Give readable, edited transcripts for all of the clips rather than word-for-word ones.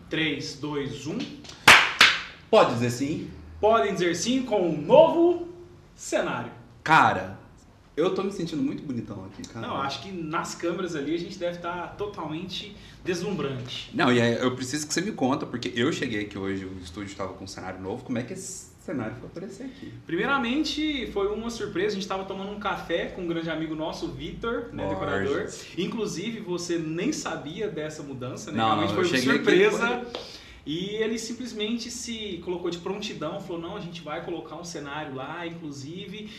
3, 2, 1. Pode dizer sim? Podem dizer sim com um novo cenário. Cara, eu tô me sentindo muito bonitão aqui, cara. Não, acho que nas câmeras ali a gente deve estar totalmente deslumbrante. Não, e aí eu preciso que você me conta, porque eu cheguei aqui hoje, o estúdio estava com um cenário novo, como é que esse cenário foi aparecer aqui? Primeiramente, foi uma surpresa, a gente estava tomando um café com um grande amigo nosso, o Vitor, né, decorador. Inclusive, você nem sabia dessa mudança, né? Não, realmente foi uma surpresa. Aqui, e ele simplesmente se colocou de prontidão, falou, não, a gente vai colocar um cenário lá, inclusive,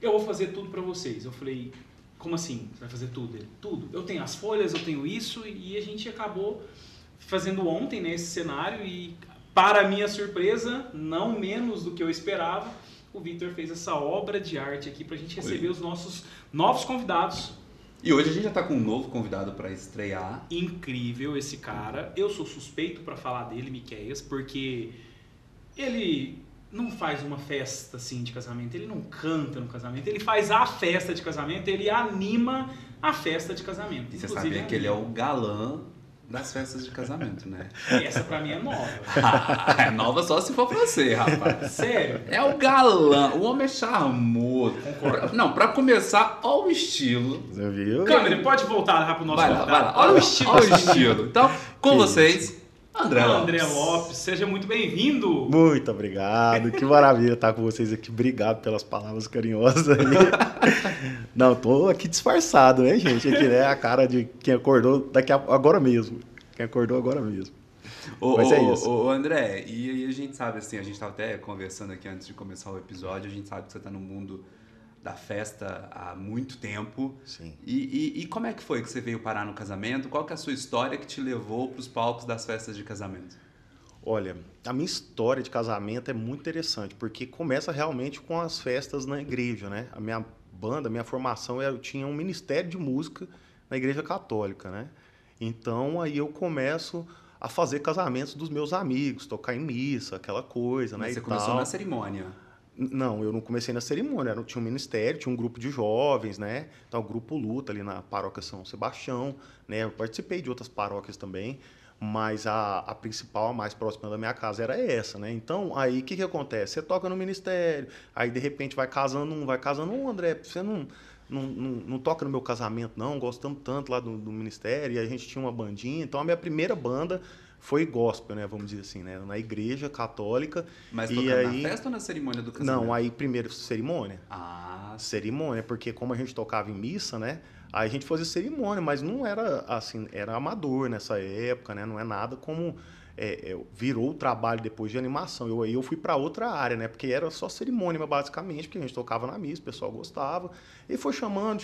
eu vou fazer tudo para vocês. Eu falei, como assim? Você vai fazer tudo? Ele, tudo. Eu tenho as folhas, eu tenho isso, e a gente acabou fazendo ontem, né, esse cenário, e para minha surpresa, não menos do que eu esperava, o Vitor fez essa obra de arte aqui pra gente receber os nossos novos convidados. E hoje a gente já tá com um novo convidado para estrear. Incrível esse cara. Eu sou suspeito para falar dele, Miqueias, porque ele não faz uma festa assim de casamento, ele não canta no casamento, ele faz a festa de casamento, ele anima a festa de casamento. E você sabia que ele é o galã das festas de casamento, né? Essa pra mim é nova. É nova só se for pra você, rapaz. Sério? É o galã, o homem é charmoso. Não, pra começar, olha o estilo. Você viu? Câmera, pode voltar lá pro nosso Vai lá, convidado. vai lá. Olha o estilo. Olha o estilo. Então, com Que vocês, André Lopes. André Lopes, seja muito bem-vindo. Muito obrigado, que maravilha estar com vocês aqui. Obrigado pelas palavras carinhosas aí. Não, tô aqui disfarçado, né, gente? Aqui, né, a cara de quem acordou agora mesmo. Quem acordou agora mesmo. Mas é isso. Ô, André, e aí a gente sabe, assim, a gente tava até conversando aqui antes de começar o episódio, a gente sabe que você tá no mundo da festa há muito tempo. Sim. E como é que foi que você veio parar no casamento? Qual que é a sua história que te levou pros palcos das festas de casamento? Olha, a minha história de casamento é muito interessante, porque começa realmente com as festas na igreja, né? A minha banda, a minha formação, eu tinha um ministério de música na igreja católica, né? Então, aí eu começo a fazer casamentos dos meus amigos, tocar em missa, aquela coisa, né? Mas você começou na cerimônia. Não, eu não comecei na cerimônia, tinha um ministério, tinha um grupo de jovens, né? Então, o grupo Luta ali na paróquia São Sebastião, né? Eu participei de outras paróquias também, mas a principal, a mais próxima da minha casa era essa, né? Então, aí o que acontece? Você toca no ministério, aí de repente vai casando um, André, você não toca no meu casamento, não, gostamos tanto lá do ministério, e a gente tinha uma bandinha, então a minha primeira banda foi gospel, né, vamos dizer assim, né, na igreja católica. Mas tocando aí, na festa ou na cerimônia do casamento? Não, aí primeiro cerimônia. Ah, cerimônia, porque como a gente tocava em missa, né, aí a gente fazia cerimônia, mas não era assim, era amador nessa época, né, não é nada como virou o trabalho depois de animação. Eu fui para outra área, né, porque era só cerimônia basicamente, porque a gente tocava na missa, o pessoal gostava, e foi chamando,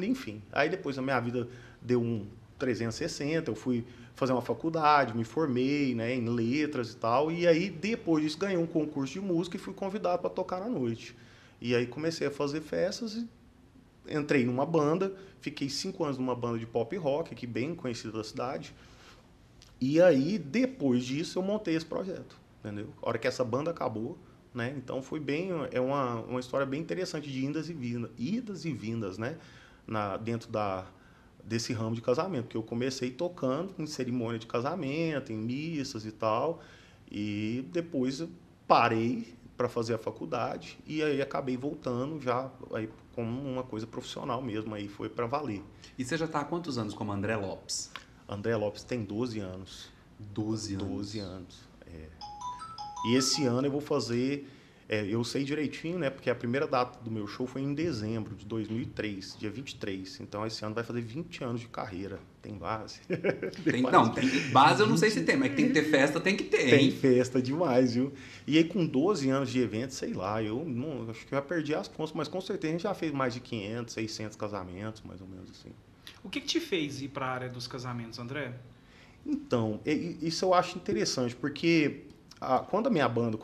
enfim. Aí depois a minha vida deu um 360, eu fui fazer uma faculdade, me formei, né, em letras e tal, e aí depois disso ganhei um concurso de música e fui convidado para tocar na noite. E aí comecei a fazer festas e entrei numa banda, fiquei 5 anos numa banda de pop rock, aqui bem conhecida da cidade, e aí depois disso eu montei esse projeto, entendeu? A hora que essa banda acabou, né, então foi bem, uma história bem interessante de idas e vindas, né, dentro desse ramo de casamento, que eu comecei tocando em cerimônia de casamento, em missas e tal, e depois eu parei para fazer a faculdade e aí acabei voltando já aí como uma coisa profissional mesmo, aí foi para valer. E você já está há quantos anos como André Lopes? André Lopes tem 12 anos. 12 anos. 12 anos, E esse ano eu vou fazer... eu sei direitinho, né? Porque a primeira data do meu show foi em dezembro de 2003, dia 23. Então, esse ano vai fazer 20 anos de carreira. Tem base? Tem base eu não sei se tem, mas tem que ter festa, tem que ter, Tem hein? festa demais, viu? E aí, com 12 anos de evento, sei lá, eu não, acho que eu já perdi as contas, mas com certeza a gente já fez mais de 500, 600 casamentos, mais ou menos assim. O que te fez ir para a área dos casamentos, André? Então, isso eu acho interessante, porque quando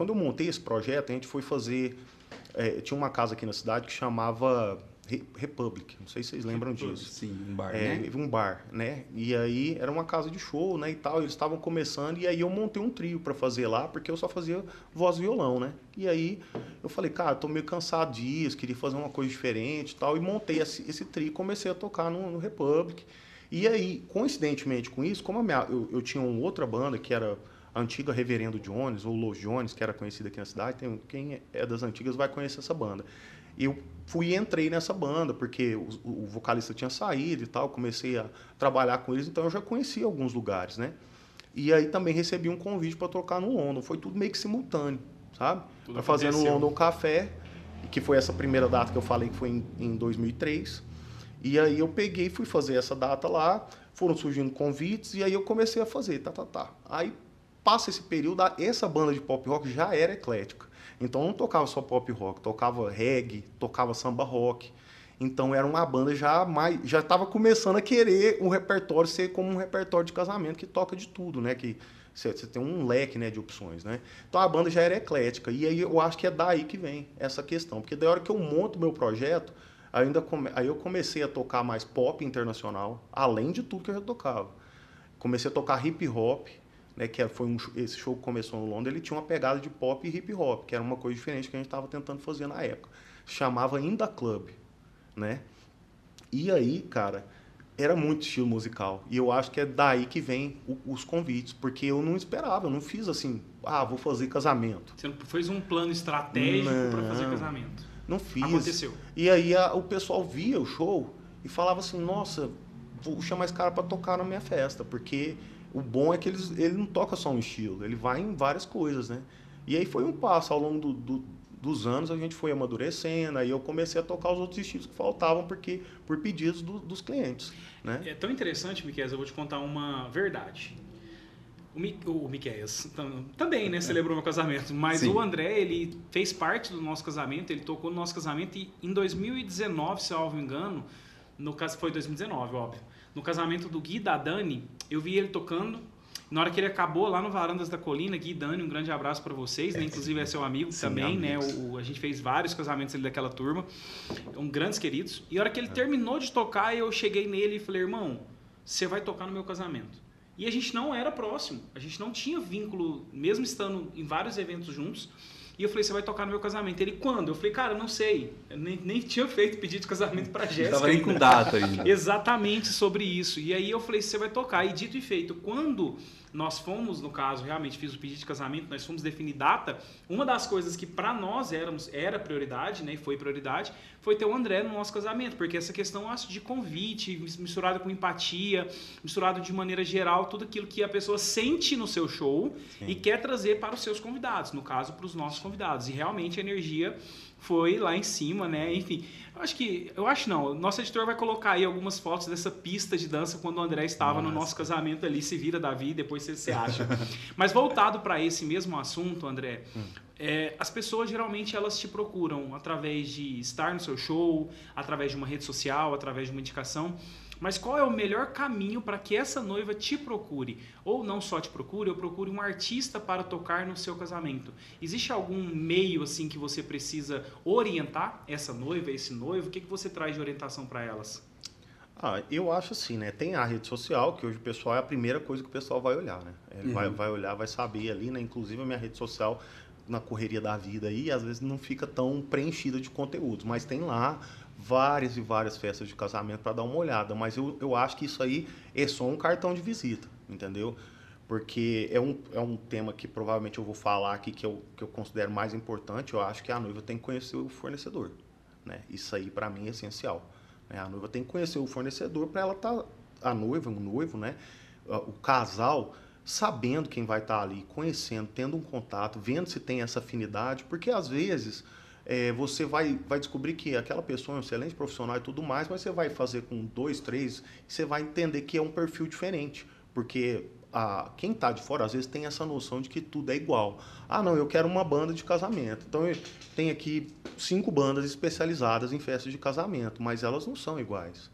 eu montei esse projeto, a gente foi fazer... tinha uma casa aqui na cidade que chamava Republic, não sei se vocês lembram disso. Sim, um bar, né? Um bar, né? E aí era uma casa de show, né, e tal, eles estavam começando, e aí eu montei um trio para fazer lá, porque eu só fazia voz e violão, né? E aí eu falei, cara, tô meio cansado disso, queria fazer uma coisa diferente e tal, e montei esse trio, comecei a tocar no Republic. E aí, coincidentemente com isso, como eu tinha uma outra banda que era a antiga Reverendo Jones, ou Los Jones, que era conhecida aqui na cidade, quem é das antigas vai conhecer essa banda. Eu fui e entrei nessa banda, porque o vocalista tinha saído e tal, comecei a trabalhar com eles, então eu já conhecia alguns lugares, né? E aí também recebi um convite para tocar no London, foi tudo meio que simultâneo, sabe? Para fazer no London Café, que foi essa primeira data que eu falei que foi em 2003. E aí eu peguei e fui fazer essa data lá, foram surgindo convites e aí eu comecei a fazer, Aí passa esse período, essa banda de pop rock já era eclética. Então não tocava só pop rock, tocava reggae, tocava samba rock. Então era uma banda já estava começando a querer o repertório ser como um repertório de casamento que toca de tudo, né? Que você tem um leque, né, de opções, né? Então a banda já era eclética. E aí eu acho que é daí que vem essa questão. Porque da hora que eu monto meu projeto, aí eu comecei a tocar mais pop internacional, além de tudo que eu já tocava. Comecei a tocar hip hop, né, esse show que começou no Londres, ele tinha uma pegada de pop e hip hop, que era uma coisa diferente que a gente estava tentando fazer na época. Chamava In Da Club, né? E aí, cara, era muito estilo musical. E eu acho que é daí que vem os convites, porque eu não esperava, eu não fiz assim, vou fazer casamento. Você não fez um plano estratégico para fazer casamento? Não fiz. Aconteceu. E aí o pessoal via o show e falava assim, nossa, vou chamar esse cara para tocar na minha festa, porque o bom é que ele não toca só um estilo, ele vai em várias coisas, né? E aí foi um passo, ao longo dos anos a gente foi amadurecendo, aí eu comecei a tocar os outros estilos que faltavam por pedidos dos clientes, né? É tão interessante, Miqueias, eu vou te contar uma verdade. O Miqueias também, né, celebrou meu casamento, mas Sim. O André, ele fez parte do nosso casamento, ele tocou no nosso casamento e em 2019, se eu não me engano, no caso foi 2019, óbvio, no casamento do Gui e da Dani, eu vi ele tocando. Na hora que ele acabou lá no Varandas da Colina, Gui e Dani, um grande abraço para vocês, né? Inclusive é seu amigo Sim, também, amigos. Né? A gente fez vários casamentos ali daquela turma, grandes queridos. E a hora que ele terminou de tocar, eu cheguei nele e falei, irmão, você vai tocar no meu casamento. E a gente não era próximo, a gente não tinha vínculo, mesmo estando em vários eventos juntos. E eu falei, você vai tocar no meu casamento. Ele, quando? Eu falei, cara, não sei. Eu nem tinha feito pedido de casamento pra Jéssica. Não estava nem com data ainda. Exatamente sobre isso. E aí eu falei, você vai tocar. E dito e feito, quando nós fomos, no caso, realmente fiz o pedido de casamento, nós fomos definir data, uma das coisas que para nós era prioridade, né, e foi prioridade, foi ter o André no nosso casamento, porque essa questão acho, de convite, misturado com empatia, misturado de maneira geral, tudo aquilo que a pessoa sente no seu show Sim. E quer trazer para os seus convidados, no caso, para os nossos convidados. E realmente a energia foi lá em cima, né? Enfim, nosso editor vai colocar aí algumas fotos dessa pista de dança quando o André estava no nosso casamento ali, se vira Davi, depois você acha. Mas voltado para esse mesmo assunto, André, as pessoas geralmente elas te procuram através de estar no seu show, através de uma rede social, através de uma indicação. Mas qual é o melhor caminho para que essa noiva te procure? Ou não só te procure, ou procure um artista para tocar no seu casamento. Existe algum meio assim que você precisa orientar essa noiva, esse noivo? O que você traz de orientação para elas? Eu acho assim, né? Tem a rede social, que hoje o pessoal é a primeira coisa que o pessoal vai olhar, né? Ele vai olhar, vai saber ali, né? Inclusive a minha rede social, na correria da vida aí, às vezes não fica tão preenchida de conteúdos, mas tem lá várias e várias festas de casamento para dar uma olhada, mas eu acho que isso aí é só um cartão de visita, entendeu? Porque é um tema que provavelmente eu vou falar aqui que eu considero mais importante. Eu acho que a noiva tem que conhecer o fornecedor, né? Isso aí para mim é essencial, né? A noiva tem que conhecer o fornecedor para ela estar, a noiva, o noivo, né? O casal sabendo quem vai estar ali, conhecendo, tendo um contato, vendo se tem essa afinidade, porque às vezes você vai descobrir que aquela pessoa é um excelente profissional e tudo mais, mas você vai fazer com 2, 3, e você vai entender que é um perfil diferente, porque quem está de fora às vezes tem essa noção de que tudo é igual. Não, eu quero uma banda de casamento. Então eu tenho aqui 5 bandas especializadas em festas de casamento, mas elas não são iguais,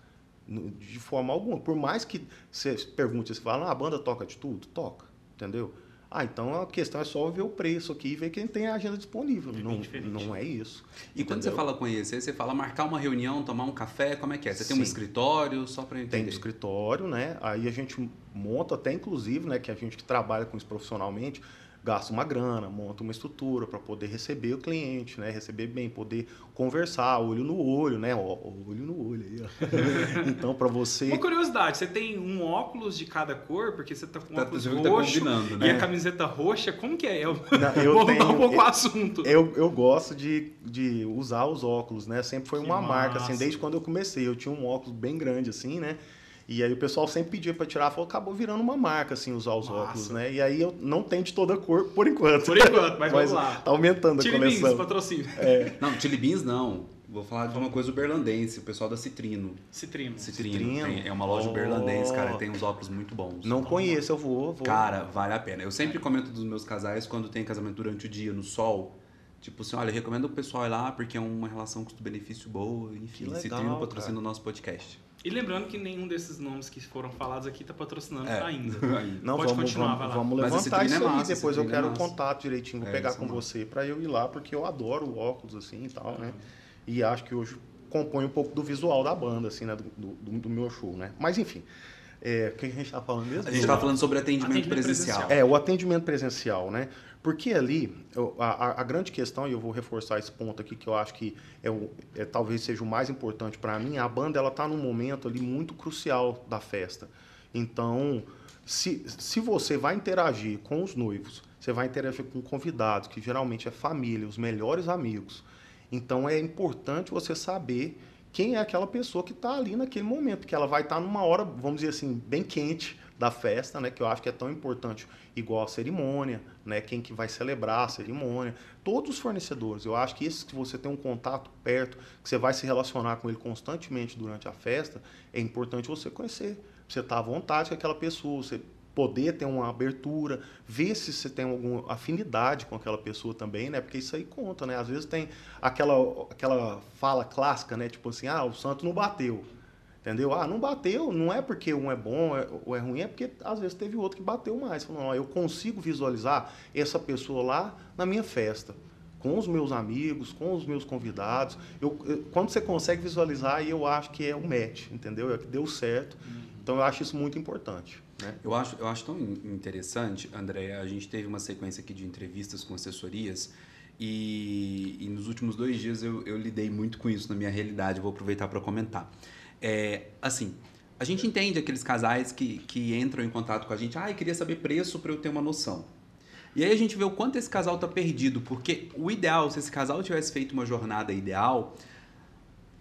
de forma alguma. Por mais que você pergunte, você fala, a banda toca de tudo? Toca, entendeu? Então a questão é só ver o preço aqui e ver quem tem a agenda disponível. Não é isso. E entendeu? Quando você fala conhecer, você fala marcar uma reunião, tomar um café, como é que é? Você tem um escritório, só para entender? Tem um escritório, né? Aí a gente monta até, inclusive, né, que a gente que trabalha com isso profissionalmente, gasta uma grana, monta uma estrutura para poder receber o cliente, né? Receber bem, poder conversar, olho no olho, né? Olho no olho aí, ó. Então, para você... Uma curiosidade, você tem um óculos de cada cor, porque você tá com um óculos roxo combinando, né? E a camiseta roxa, como que é? Eu Vou mudar um pouco o assunto. Eu gosto de usar os óculos, né? Sempre foi uma marca, assim, massa. desde quando eu comecei. Eu tinha um óculos bem grande, assim, né? E aí o pessoal sempre pedia para tirar, falou, acabou virando uma marca, assim, usar os óculos, né? E aí eu não tenho de toda cor, por enquanto. Por enquanto, mas vamos lá. Tá aumentando a Chili coleção. Beans, patrocínio. Não, Chili Beans não. Vou falar de uma coisa uberlandense, o pessoal da Citrino. Citrino. É uma loja uberlandense, cara, tem uns óculos muito bons. Não conheço, eu vou. Cara, vale a pena. Eu sempre comento dos meus casais quando tem casamento durante o dia, no sol. Tipo assim, olha, eu recomendo o pessoal ir lá porque é uma relação custo-benefício boa. Enfim, legal, Citrino patrocina o nosso podcast. E lembrando que nenhum desses nomes que foram falados aqui está patrocinando ainda. Não, Pode continuar, vai lá. Vamos levantar isso aí, depois eu quero o massa. contato direitinho, vou pegar com você para eu ir lá, porque eu adoro o óculos assim e tal, né? E acho que hoje compõe um pouco do visual da banda, assim, né? Do meu show, né? Mas enfim, o que a gente está falando mesmo? A gente está falando sobre atendimento presencial. O atendimento presencial, né? Porque ali, a grande questão, e eu vou reforçar esse ponto aqui, que eu acho que talvez seja o mais importante para mim, a banda ela está num momento ali muito crucial da festa. Então, se você vai interagir com os noivos, você vai interagir com convidados, que geralmente é família, os melhores amigos, então é importante você saber quem é aquela pessoa que está ali naquele momento, porque ela vai estar numa hora, vamos dizer assim, bem quente da festa, né, que eu acho que é tão importante igual a cerimônia, né, quem que vai celebrar a cerimônia, todos os fornecedores, eu acho que esses que você tem um contato perto, que você vai se relacionar com ele constantemente durante a festa, é importante você conhecer, você estar à vontade com aquela pessoa, você poder ter uma abertura, ver se você tem alguma afinidade com aquela pessoa também, né? Porque isso aí conta, né? Às vezes tem aquela fala clássica, né? Tipo assim, o santo não bateu, entendeu? Não bateu, não é porque um é bom ou é ruim, é porque às vezes teve outro que bateu mais. Falando, eu consigo visualizar essa pessoa lá na minha festa, com os meus amigos, com os meus convidados. Quando você consegue visualizar, aí eu acho que é um match, entendeu? É que deu certo. Então eu acho isso muito importante. Né? Eu acho tão interessante, André, a gente teve uma sequência aqui de entrevistas com assessorias e nos últimos 2 dias eu lidei muito com isso na minha realidade, vou aproveitar para comentar. Assim, a gente entende aqueles casais que entram em contato com a gente, queria saber preço para eu ter uma noção. E aí a gente vê o quanto esse casal está perdido, porque o ideal, se esse casal tivesse feito uma jornada ideal,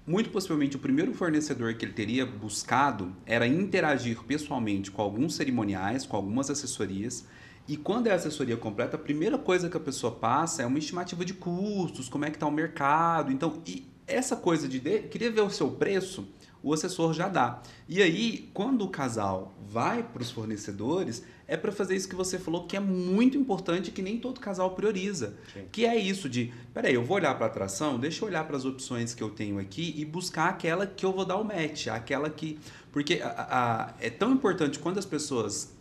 muito possivelmente o primeiro fornecedor que ele teria buscado era interagir pessoalmente com alguns cerimoniais, com algumas assessorias, e quando é a assessoria completa, a primeira coisa que a pessoa passa é uma estimativa de custos, como é que está o mercado. Então, e essa coisa de queria ver o seu preço, o assessor já dá. E aí, quando o casal vai para os fornecedores, é para fazer isso que você falou, que é muito importante, que nem todo casal prioriza. Sim. Que é isso de, peraí, eu vou olhar para a atração, deixa eu olhar para as opções que eu tenho aqui e buscar aquela que eu vou dar o match, aquela que... Porque é tão importante quando as pessoas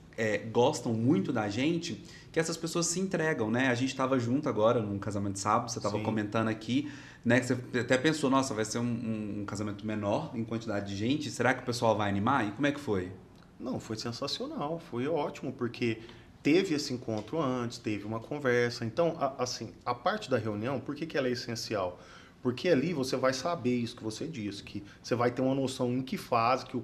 gostam muito da gente, que essas pessoas se entregam, né? A gente estava junto agora num casamento sábado, você estava comentando aqui, né, que você até pensou, nossa, vai ser um casamento menor em quantidade de gente, será que o pessoal vai animar? E como é que foi? Não, foi sensacional, foi ótimo, porque teve esse encontro antes, teve uma conversa. Então, assim, a parte da reunião, por que ela é essencial? Porque ali você vai saber isso que você disse, que você vai ter uma noção em que fase que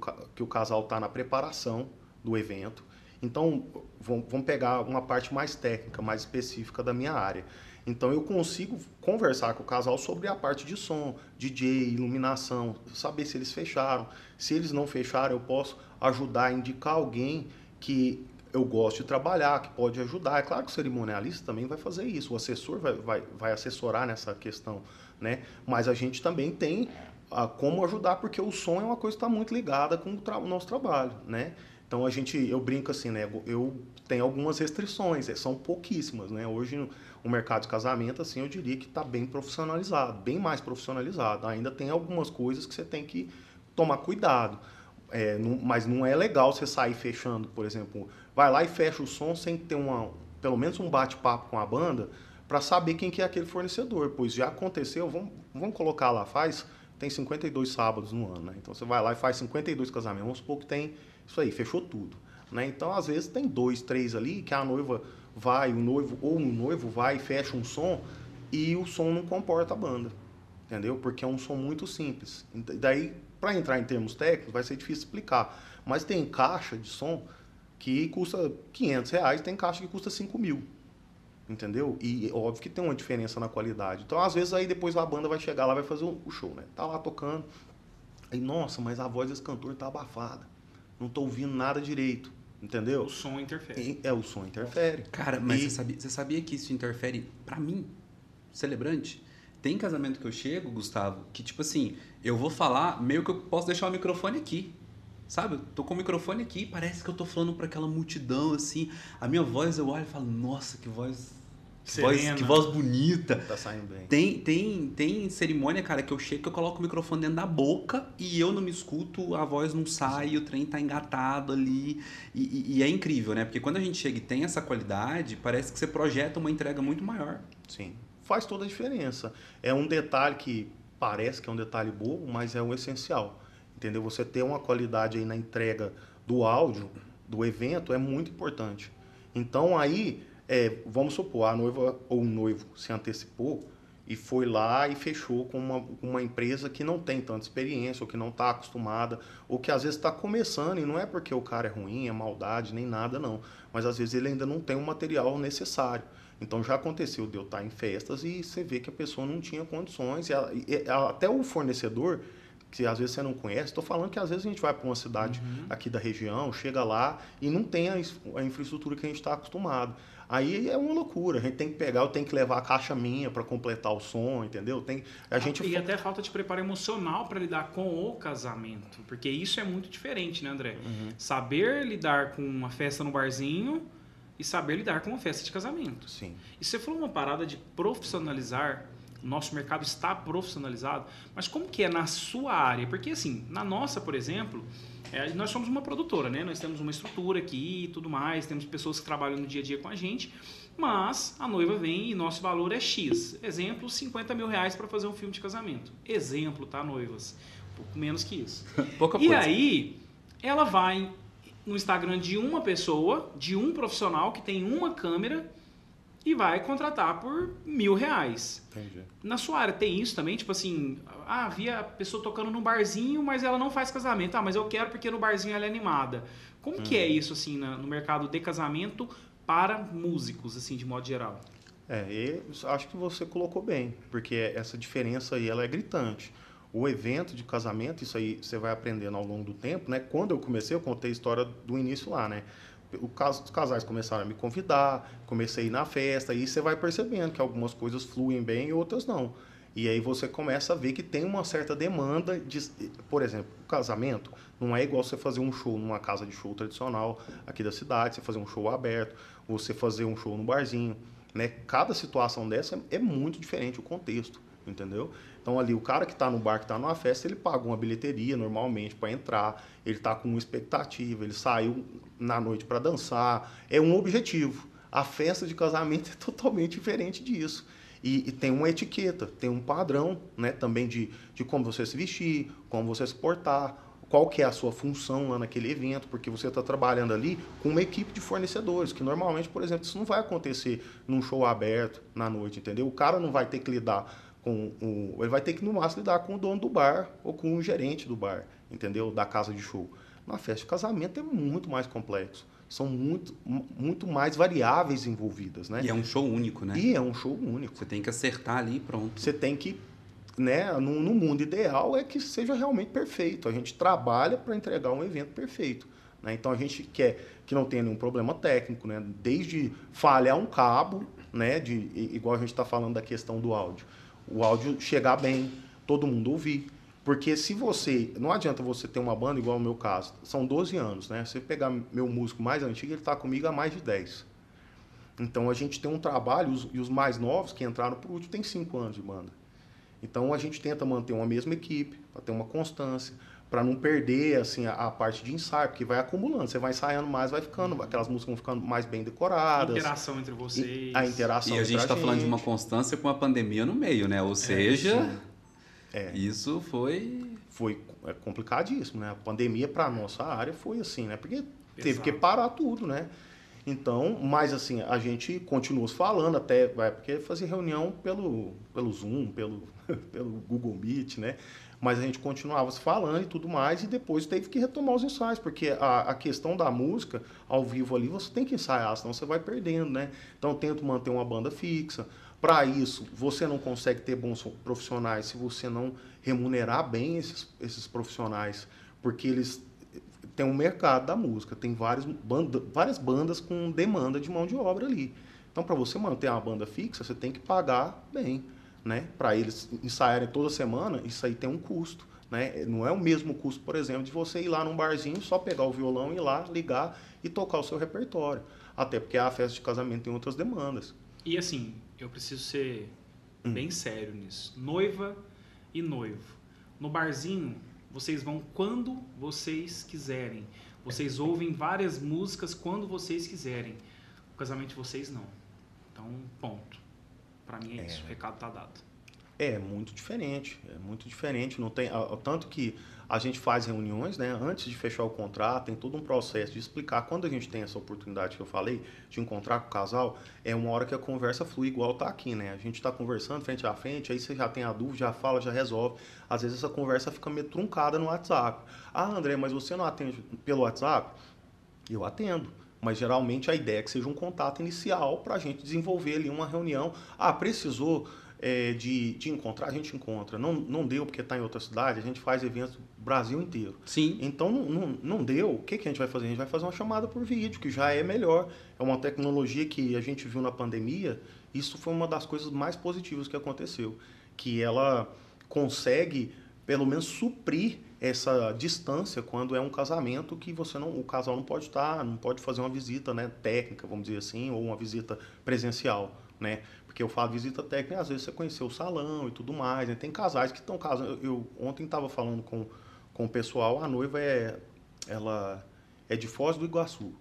o casal está na preparação do evento. Então, vamos pegar uma parte mais técnica, mais específica da minha área. Então, eu consigo conversar com o casal sobre a parte de som, DJ, iluminação, saber se eles fecharam. Se eles não fecharam, eu posso ajudar a indicar alguém que eu gosto de trabalhar, que pode ajudar. É claro que o cerimonialista também vai fazer isso, o assessor vai assessorar nessa questão, né? Mas a gente também tem como ajudar, porque o som é uma coisa que está muito ligada com o nosso trabalho, né? Então, eu brinco assim, né? Eu tenho algumas restrições, são pouquíssimas, né? Hoje, o mercado de casamento, assim, eu diria que está bem profissionalizado, bem mais profissionalizado. Ainda tem algumas coisas que você tem que tomar cuidado. Mas não é legal você sair fechando, por exemplo, vai lá e fecha o som sem ter pelo menos um bate-papo com a banda para saber quem que é aquele fornecedor. Pois já aconteceu, vamos colocar lá, tem 52 sábados no ano, né? Então, você vai lá e faz 52 casamentos, vamos supor que tem isso aí, fechou tudo. né? Então, às vezes, tem 2, 3 ali que a noiva vai, o noivo vai e fecha um som e o som não comporta a banda, entendeu? Porque é um som muito simples. Daí, para entrar em termos técnicos, vai ser difícil explicar. Mas tem caixa de som que custa R$500, tem caixa que custa 5 mil. Entendeu? E óbvio que tem uma diferença na qualidade. Então, às vezes, aí depois a banda vai chegar lá, vai fazer o show, né? Tá lá tocando. Aí, nossa, mas a voz desse cantor tá abafada. Não tô ouvindo nada direito. Entendeu? O som interfere. O som interfere. Cara, mas você sabia que isso interfere pra mim, celebrante? Tem casamento que eu chego, Gustavo, que tipo assim, eu vou falar, meio que eu posso deixar o microfone aqui. Sabe? Eu tô com o microfone aqui, parece que eu tô falando pra aquela multidão, assim. A minha voz, eu olho e falo, nossa, que voz bonita. Tá saindo bem. Tem cerimônia, cara, que eu chego, que eu coloco o microfone dentro da boca e eu não me escuto, a voz não sai, o trem tá engatado ali. E é incrível, né? Porque quando a gente chega e tem essa qualidade, parece que você projeta uma entrega muito maior. Sim. Faz toda a diferença. É um detalhe que parece que é um detalhe bobo, mas é o essencial. Entendeu? Você ter uma qualidade aí na entrega do áudio, do evento, é muito importante. Então, aí, vamos supor, a noiva ou o noivo se antecipou e foi lá e fechou com uma empresa que não tem tanta experiência, ou que não está acostumada, ou que às vezes está começando, e não é porque o cara é ruim, é maldade, nem nada, não. Mas às vezes ele ainda não tem o material necessário. Então já aconteceu de eu estar em festas e você vê que a pessoa não tinha condições, e até o fornecedor, que às vezes você não conhece, estou falando que às vezes a gente vai para uma cidade aqui da região, chega lá e não tem a infraestrutura que a gente está acostumado. Aí é uma loucura, a gente tem que pegar, eu tenho que levar a caixa minha para completar o som, entendeu? E até falta de preparo emocional para lidar com o casamento, porque isso é muito diferente, né, André? Saber lidar com uma festa no barzinho e saber lidar com uma festa de casamento. Sim. E você falou uma parada de profissionalizar. O nosso mercado está profissionalizado, mas como que é na sua área? Porque assim, na nossa, por exemplo, nós somos uma produtora, né? Nós temos uma estrutura aqui e tudo mais, temos pessoas que trabalham no dia a dia com a gente, mas a noiva vem e nosso valor é X. Exemplo, R$50 mil para fazer um filme de casamento. Exemplo, tá, noivas? Um pouco menos que isso. Pouca coisa. E aí, ela vai no Instagram de uma pessoa, de um profissional que tem uma câmera, e vai contratar por R$1.000. Entendi. Na sua área tem isso também? Tipo assim, havia a pessoa tocando num barzinho, mas ela não faz casamento. Mas eu quero porque no barzinho ela é animada. Como que é isso assim no mercado de casamento para músicos, assim, de modo geral? Acho que você colocou bem, porque essa diferença aí ela é gritante. O evento de casamento, isso aí você vai aprendendo ao longo do tempo, né? Quando eu comecei, eu contei a história do início lá, né? Os casais começaram a me convidar, comecei a ir na festa, e você vai percebendo que algumas coisas fluem bem e outras não. E aí você começa a ver que tem uma certa demanda por exemplo, o casamento não é igual você fazer um show numa casa de show tradicional aqui da cidade, você fazer um show aberto, você fazer um show no barzinho, né? Cada situação dessa é muito diferente o contexto, entendeu? Então ali o cara que está no bar, que está numa festa, ele paga uma bilheteria normalmente para entrar, ele está com uma expectativa, ele saiu na noite para dançar, é um objetivo. A festa de casamento é totalmente diferente disso. E tem uma etiqueta, tem um padrão, né, também de como você se vestir, como você se portar, qual que é a sua função lá naquele evento, porque você está trabalhando ali com uma equipe de fornecedores, que normalmente, por exemplo, isso não vai acontecer num show aberto na noite, entendeu? O cara não vai ter que lidar ele vai ter que, no máximo, lidar com o dono do bar ou com o gerente do bar, entendeu? Da casa de show. Na festa de casamento é muito mais complexo. São muito mais variáveis envolvidas, né? E é um show único, né? E é um show único. Você tem que acertar ali e pronto. Você tem que, né? No mundo ideal é que seja realmente perfeito. A gente trabalha para entregar um evento perfeito, né? Então a gente quer que não tenha nenhum problema técnico, né? Desde falhar um cabo, né? Igual a gente está falando da questão do áudio. O áudio chegar bem, todo mundo ouvir. Porque não adianta você ter uma banda igual o meu caso, são 12 anos, né? Se você pegar meu músico mais antigo, ele está comigo há mais de 10. Então a gente tem um trabalho, e os mais novos que entraram por último têm 5 anos de banda. Então a gente tenta manter uma mesma equipe, para ter uma constância, para não perder assim, a parte de ensaio, porque vai acumulando, você vai ensaiando mais, vai ficando, aquelas músicas vão ficando mais bem decoradas. A interação entre vocês. A interação e a gente está falando de uma constância com a pandemia no meio, né? Ou seja, isso foi complicadíssimo, né? A pandemia para a nossa área foi assim, né? Porque teve que parar tudo, né? Então, mas assim, a gente continuou falando até, porque fazia reunião pelo Zoom, pelo Google Meet, né? Mas a gente continuava se falando e tudo mais, e depois teve que retomar os ensaios, porque a questão da música ao vivo ali, você tem que ensaiar, senão você vai perdendo, né? Então, eu tento manter uma banda fixa. Para isso, você não consegue ter bons profissionais se você não remunerar bem esses profissionais, porque eles têm um mercado da música, tem várias bandas com demanda de mão de obra ali. Então, para você manter uma banda fixa, você tem que pagar bem, né? Para eles ensaiarem toda semana, isso aí tem um custo, né? Não é o mesmo custo, por exemplo, de você ir lá num barzinho, só pegar o violão, ir lá, ligar e tocar o seu repertório. Até porque a festa de casamento tem outras demandas. E assim, eu preciso ser bem sério nisso. Noiva e noivo. No barzinho, vocês vão quando vocês quiserem. Vocês ouvem várias músicas quando vocês quiserem. O casamento de vocês, não. Então, ponto. Pra mim é isso. O recado tá dado. É muito diferente. É muito diferente. Não tem, tanto que a gente faz reuniões, né? Antes de fechar o contrato, tem todo um processo de explicar. Quando a gente tem essa oportunidade que eu falei, de encontrar com o casal, é uma hora que a conversa flui igual tá aqui, né? A gente está conversando frente a frente, aí você já tem a dúvida, já fala, já resolve. Às vezes essa conversa fica meio truncada no WhatsApp. Ah, André, mas você não atende pelo WhatsApp? Eu atendo. Mas geralmente a ideia é que seja um contato inicial para a gente desenvolver ali uma reunião. Ah, precisou de encontrar, a gente encontra. Não deu porque está em outra cidade, a gente faz eventos no Brasil inteiro. Sim. Então não deu, o que a gente vai fazer? A gente vai fazer uma chamada por vídeo, que já é melhor. É uma tecnologia que a gente viu na pandemia, isso foi uma das coisas mais positivas que aconteceu. Que ela consegue, pelo menos, suprir essa distância quando é um casamento que o casal não pode não pode fazer uma visita, né, técnica, vamos dizer assim, ou uma visita presencial, né? Porque eu falo visita técnica, às vezes você conheceu o salão e tudo mais, né? Tem casais que estão casando. Eu ontem estava falando com o pessoal, a noiva ela é de Foz do Iguaçu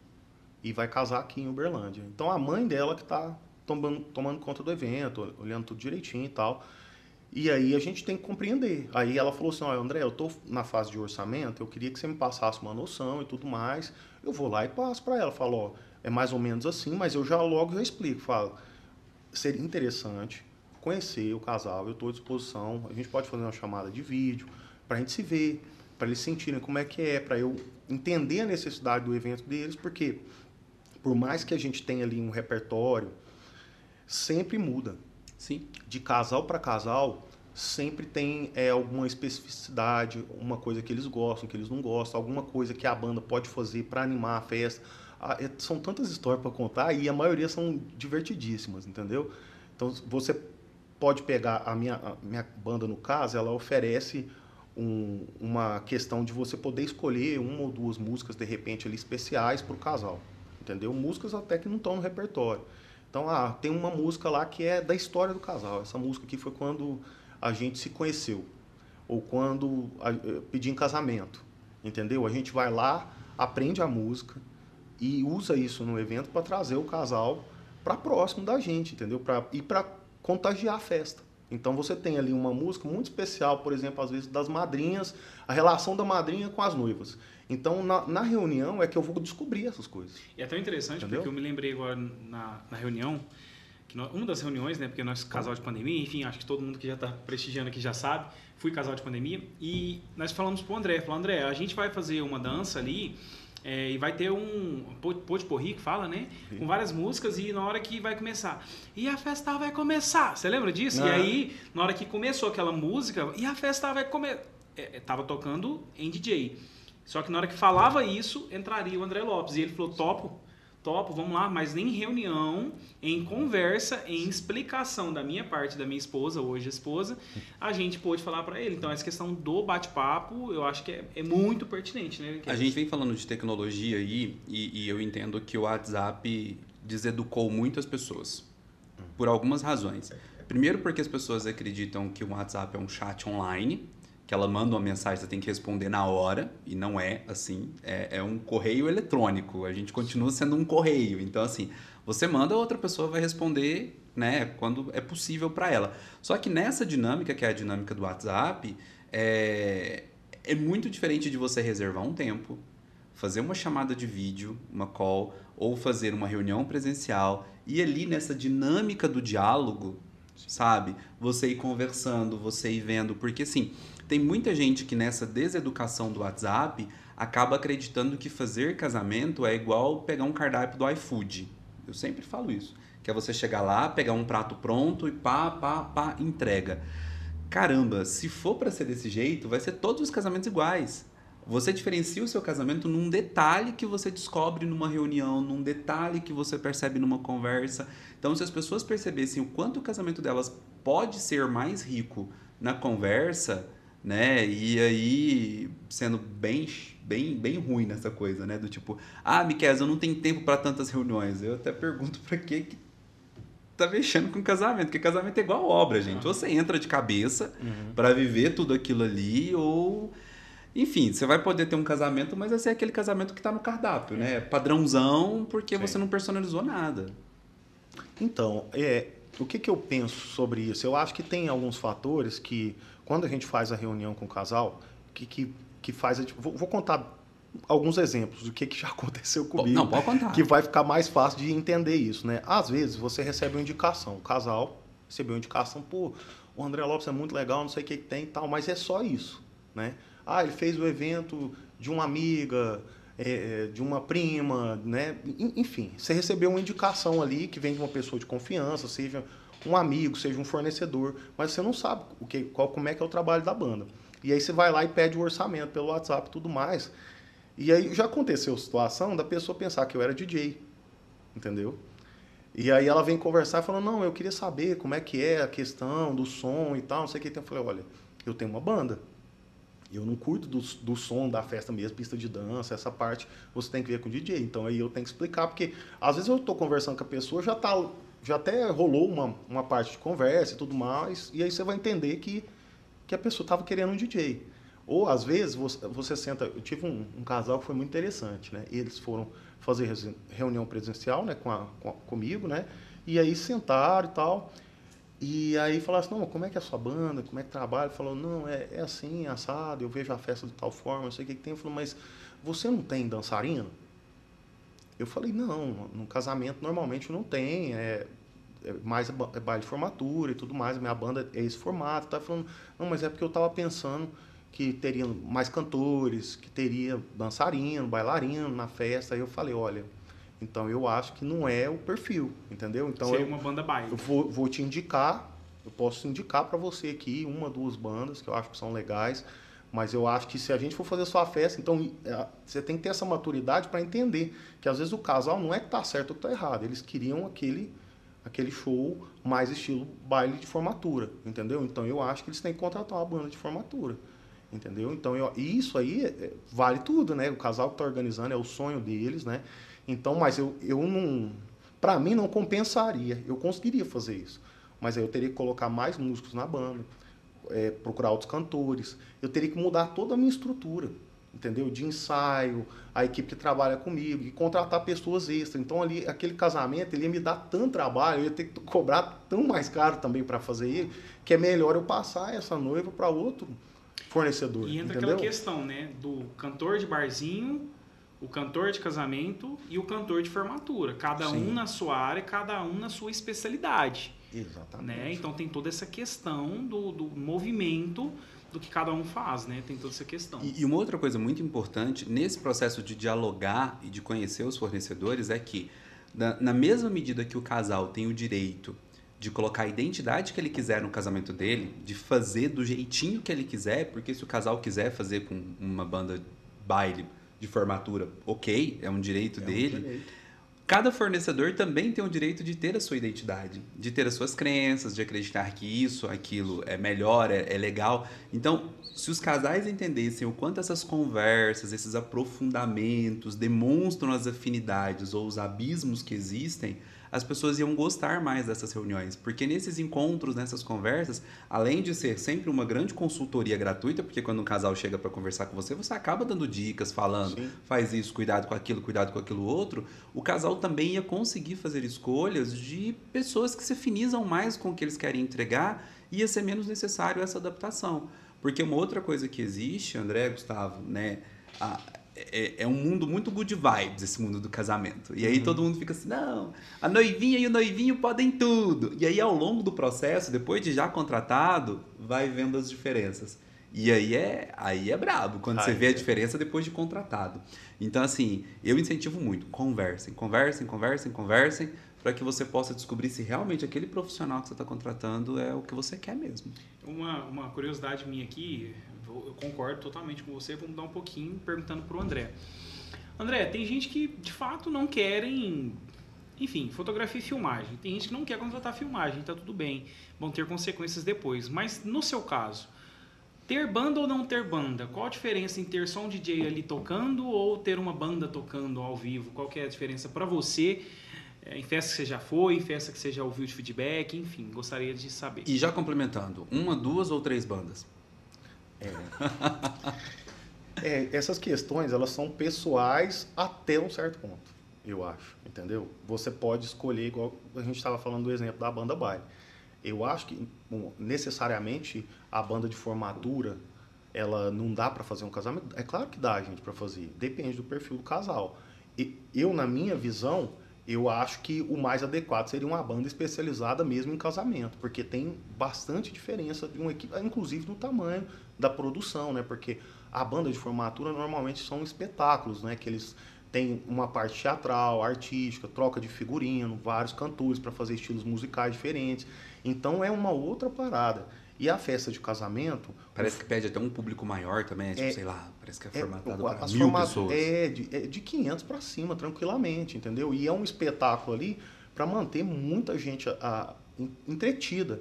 e vai casar aqui em Uberlândia. Então a mãe dela que está tomando conta do evento, olhando tudo direitinho e tal. E aí a gente tem que compreender. Aí ela falou assim, olha, André, eu estou na fase de orçamento, eu queria que você me passasse uma noção e tudo mais. Eu vou lá e passo para ela. Falo, ó, é mais ou menos assim, mas eu logo já explico. Falo, seria interessante conhecer o casal, eu estou à disposição, a gente pode fazer uma chamada de vídeo, para a gente se ver, para eles sentirem como é que é, para eu entender a necessidade do evento deles, porque por mais que a gente tenha ali um repertório, sempre muda. Sim. De casal para casal, sempre tem alguma especificidade, uma coisa que eles gostam, que eles não gostam, alguma coisa que a banda pode fazer para animar a festa. São tantas histórias para contar e a maioria são divertidíssimas, entendeu? Então, você pode pegar a minha banda, no caso, ela oferece uma questão de você poder escolher uma ou duas músicas, de repente, ali, especiais para o casal, entendeu? Músicas até que não estão no repertório. Então, tem uma música lá que é da história do casal. Essa música aqui foi quando a gente se conheceu, ou quando pedi em casamento, entendeu? A gente vai lá, aprende a música e usa isso no evento para trazer o casal para próximo da gente, entendeu? E para contagiar a festa. Então você tem ali uma música muito especial, por exemplo, às vezes das madrinhas, a relação da madrinha com as noivas. Então na reunião é que eu vou descobrir essas coisas. E é tão interessante, entendeu? Porque eu me lembrei agora na reunião, que uma das reuniões, né, porque nós casal de pandemia, enfim, acho que todo mundo que já está prestigiando aqui já sabe, fui casal de pandemia, e nós falamos pro André, André, a gente vai fazer uma dança ali, e vai ter um potpourri que fala, né? Com várias músicas e na hora que vai começar. E a festa vai começar. Você lembra disso? E aí, na hora que começou aquela música, e a festa vai começar. Tava tocando em DJ. Só que na hora que falava isso, entraria o André Lopes. E ele falou, topo, vamos lá, mas nem reunião, em conversa, em explicação da minha parte, da minha esposa, hoje esposa, a gente pôde falar para ele. Então, essa questão do bate-papo, eu acho que é muito pertinente, né? A gente vem falando de tecnologia aí, e eu entendo que o WhatsApp deseducou muitas pessoas, por algumas razões. Primeiro, porque as pessoas acreditam que o WhatsApp é um chat online, que ela manda uma mensagem, você tem que responder na hora, e não é assim, é um correio eletrônico, a gente continua sendo um correio, então assim, você manda, a outra pessoa vai responder, né, quando é possível para ela. Só que nessa dinâmica, que é a dinâmica do WhatsApp, é muito diferente de você reservar um tempo, fazer uma chamada de vídeo, uma call, ou fazer uma reunião presencial, e ali nessa dinâmica do diálogo, sabe? Você ir conversando, você ir vendo, porque assim, tem muita gente que nessa deseducação do WhatsApp acaba acreditando que fazer casamento é igual pegar um cardápio do iFood. Eu sempre falo isso, que é você chegar lá, pegar um prato pronto e pá, entrega. Caramba, se for para ser desse jeito, vai ser todos os casamentos iguais. Você diferencia o seu casamento num detalhe que você descobre numa reunião, num detalhe que você percebe numa conversa. Então, se as pessoas percebessem o quanto o casamento delas pode ser mais rico na conversa, né? E aí, sendo bem ruim nessa coisa, né? Do tipo, Miquel, eu não tenho tempo para tantas reuniões. Eu até pergunto para que tá mexendo com casamento, porque casamento é igual obra, gente. Ou você entra de cabeça para viver tudo aquilo ali, ou... Enfim, você vai poder ter um casamento, mas vai ser aquele casamento que tá no cardápio, né? Padrãozão, porque você não personalizou nada. Então, o que eu penso sobre isso? Eu acho que tem alguns fatores que, quando a gente faz a reunião com o casal, que faz... Vou contar alguns exemplos do que já aconteceu comigo. Não, pode contar. Que vai ficar mais fácil de entender isso, né? Às vezes, você recebe uma indicação. O casal recebeu uma indicação, pô, o André Lopes é muito legal, não sei o que tem e tal, mas é só isso, né? Ele fez o evento de uma amiga, de uma prima, né? Enfim, você recebeu uma indicação ali que vem de uma pessoa de confiança, seja um amigo, seja um fornecedor, mas você não sabe como é que é o trabalho da banda. E aí você vai lá e pede o orçamento pelo WhatsApp e tudo mais. E aí já aconteceu a situação da pessoa pensar que eu era DJ, entendeu? E aí ela vem conversar falando, não, eu queria saber como é que é a questão do som e tal, não sei o que. Eu falei, olha, eu tenho uma banda. Eu não curto do som da festa mesmo, pista de dança, essa parte você tem que ver com o DJ. Então aí eu tenho que explicar, porque às vezes eu estou conversando com a pessoa, já até rolou uma parte de conversa e tudo mais, e aí você vai entender que a pessoa estava querendo um DJ. Ou às vezes você senta... Eu tive um casal que foi muito interessante, né? Eles foram fazer reunião presencial, né, comigo, né? E aí sentaram e tal... E aí falaram assim, não, como é que é a sua banda, como é que trabalha? Falou, não, é assim, assado, eu vejo a festa de tal forma, não sei o que tem. Eu falei, mas você não tem dançarino? Eu falei, não, no casamento normalmente não tem, mais baile de formatura e tudo mais, a minha banda é esse formato. Tá falando, não, mas é porque eu estava pensando que teria mais cantores, que teria dançarino, bailarino na festa. Aí eu falei, olha... Então, eu acho que não é o perfil, entendeu? Então, seria uma banda baile. Eu vou te indicar, eu posso indicar para você aqui 1, 2 bandas que eu acho que são legais, mas eu acho que se a gente for fazer sua festa, então você tem que ter essa maturidade para entender que às vezes o casal não é que tá certo ou que tá errado, eles queriam aquele show mais estilo baile de formatura, entendeu? Então, eu acho que eles têm que contratar uma banda de formatura, entendeu? Então, isso aí vale tudo, né? O casal que tá organizando é o sonho deles, né? Então, mas eu não... Para mim, não compensaria. Eu conseguiria fazer isso. Mas aí eu teria que colocar mais músicos na banda, procurar outros cantores. Eu teria que mudar toda a minha estrutura, entendeu? De ensaio, a equipe que trabalha comigo, e contratar pessoas extras. Então, ali, aquele casamento, ele ia me dar tanto trabalho, eu ia ter que cobrar tão mais caro também para fazer ele, que é melhor eu passar essa noiva para outro fornecedor. E entra entendeu? aquela questão, né? Do cantor de barzinho, o cantor de casamento e o cantor de formatura. Cada um na sua área, cada um na sua especialidade. Exatamente. Né? Então tem toda essa questão do movimento do que cada um faz, né? Tem toda essa questão. E uma outra coisa muito importante nesse processo de dialogar e de conhecer os fornecedores é que, na mesma medida que o casal tem o direito de colocar a identidade que ele quiser no casamento dele, de fazer do jeitinho que ele quiser, porque se o casal quiser fazer com uma banda baile de formatura, ok, é um direito dele. Direito. Cada fornecedor também tem o direito de ter a sua identidade, de ter as suas crenças, de acreditar que isso, aquilo é melhor, é legal. Então, se os casais entendessem o quanto essas conversas, esses aprofundamentos demonstram as afinidades ou os abismos que existem, as pessoas iam gostar mais dessas reuniões. Porque nesses encontros, nessas conversas, além de ser sempre uma grande consultoria gratuita, porque quando um casal chega para conversar com você, você acaba dando dicas, falando, faz isso, cuidado com aquilo outro, o casal também ia conseguir fazer escolhas de pessoas que se afinizam mais com o que eles querem entregar, e ia ser menos necessário essa adaptação. Porque uma outra coisa que existe, André, Gustavo, né, é um mundo muito good vibes, esse mundo do casamento. E aí todo mundo fica assim, não, a noivinha e o noivinho podem tudo. E aí ao longo do processo, depois de já contratado, vai vendo as diferenças. E aí é brabo, quando você vê a diferença depois de contratado. Então, assim, eu incentivo muito, conversem, para que você possa descobrir se realmente aquele profissional que você está contratando é o que você quer mesmo. Uma curiosidade minha aqui, eu concordo totalmente com você, vou mudar um pouquinho perguntando para o André. André, tem gente que de fato não querem, enfim, fotografia e filmagem. Tem gente que não quer contratar filmagem, tá tudo bem, vão ter consequências depois. Mas no seu caso, ter banda ou não ter banda? Qual a diferença em ter só um DJ ali tocando ou ter uma banda tocando ao vivo? Qual que é a diferença para você? Em festa que você já foi, em festa que você já ouviu de feedback, enfim, gostaria de saber. E já complementando, 1, 2 ou 3 bandas? Essas questões, elas são pessoais até um certo ponto, eu acho, entendeu? Você pode escolher, igual a gente estava falando do exemplo da banda baile. Eu acho que, necessariamente, a banda de formatura, ela não dá para fazer um casamento. É claro que dá, gente, para fazer. Depende do perfil do casal. Eu, na minha visão, eu acho que o mais adequado seria uma banda especializada mesmo em casamento, porque tem bastante diferença de uma equipe, inclusive no tamanho da produção, né? Porque a banda de formatura normalmente são espetáculos, né? Que eles têm uma parte teatral, artística, troca de figurino, vários cantores para fazer estilos musicais diferentes. Então é uma outra parada. E a festa de casamento... Parece que pede até um público maior também, tipo, sei lá, parece que é formatado para 1000 pessoas. De 500 para cima, tranquilamente, entendeu? E é um espetáculo ali para manter muita gente entretida.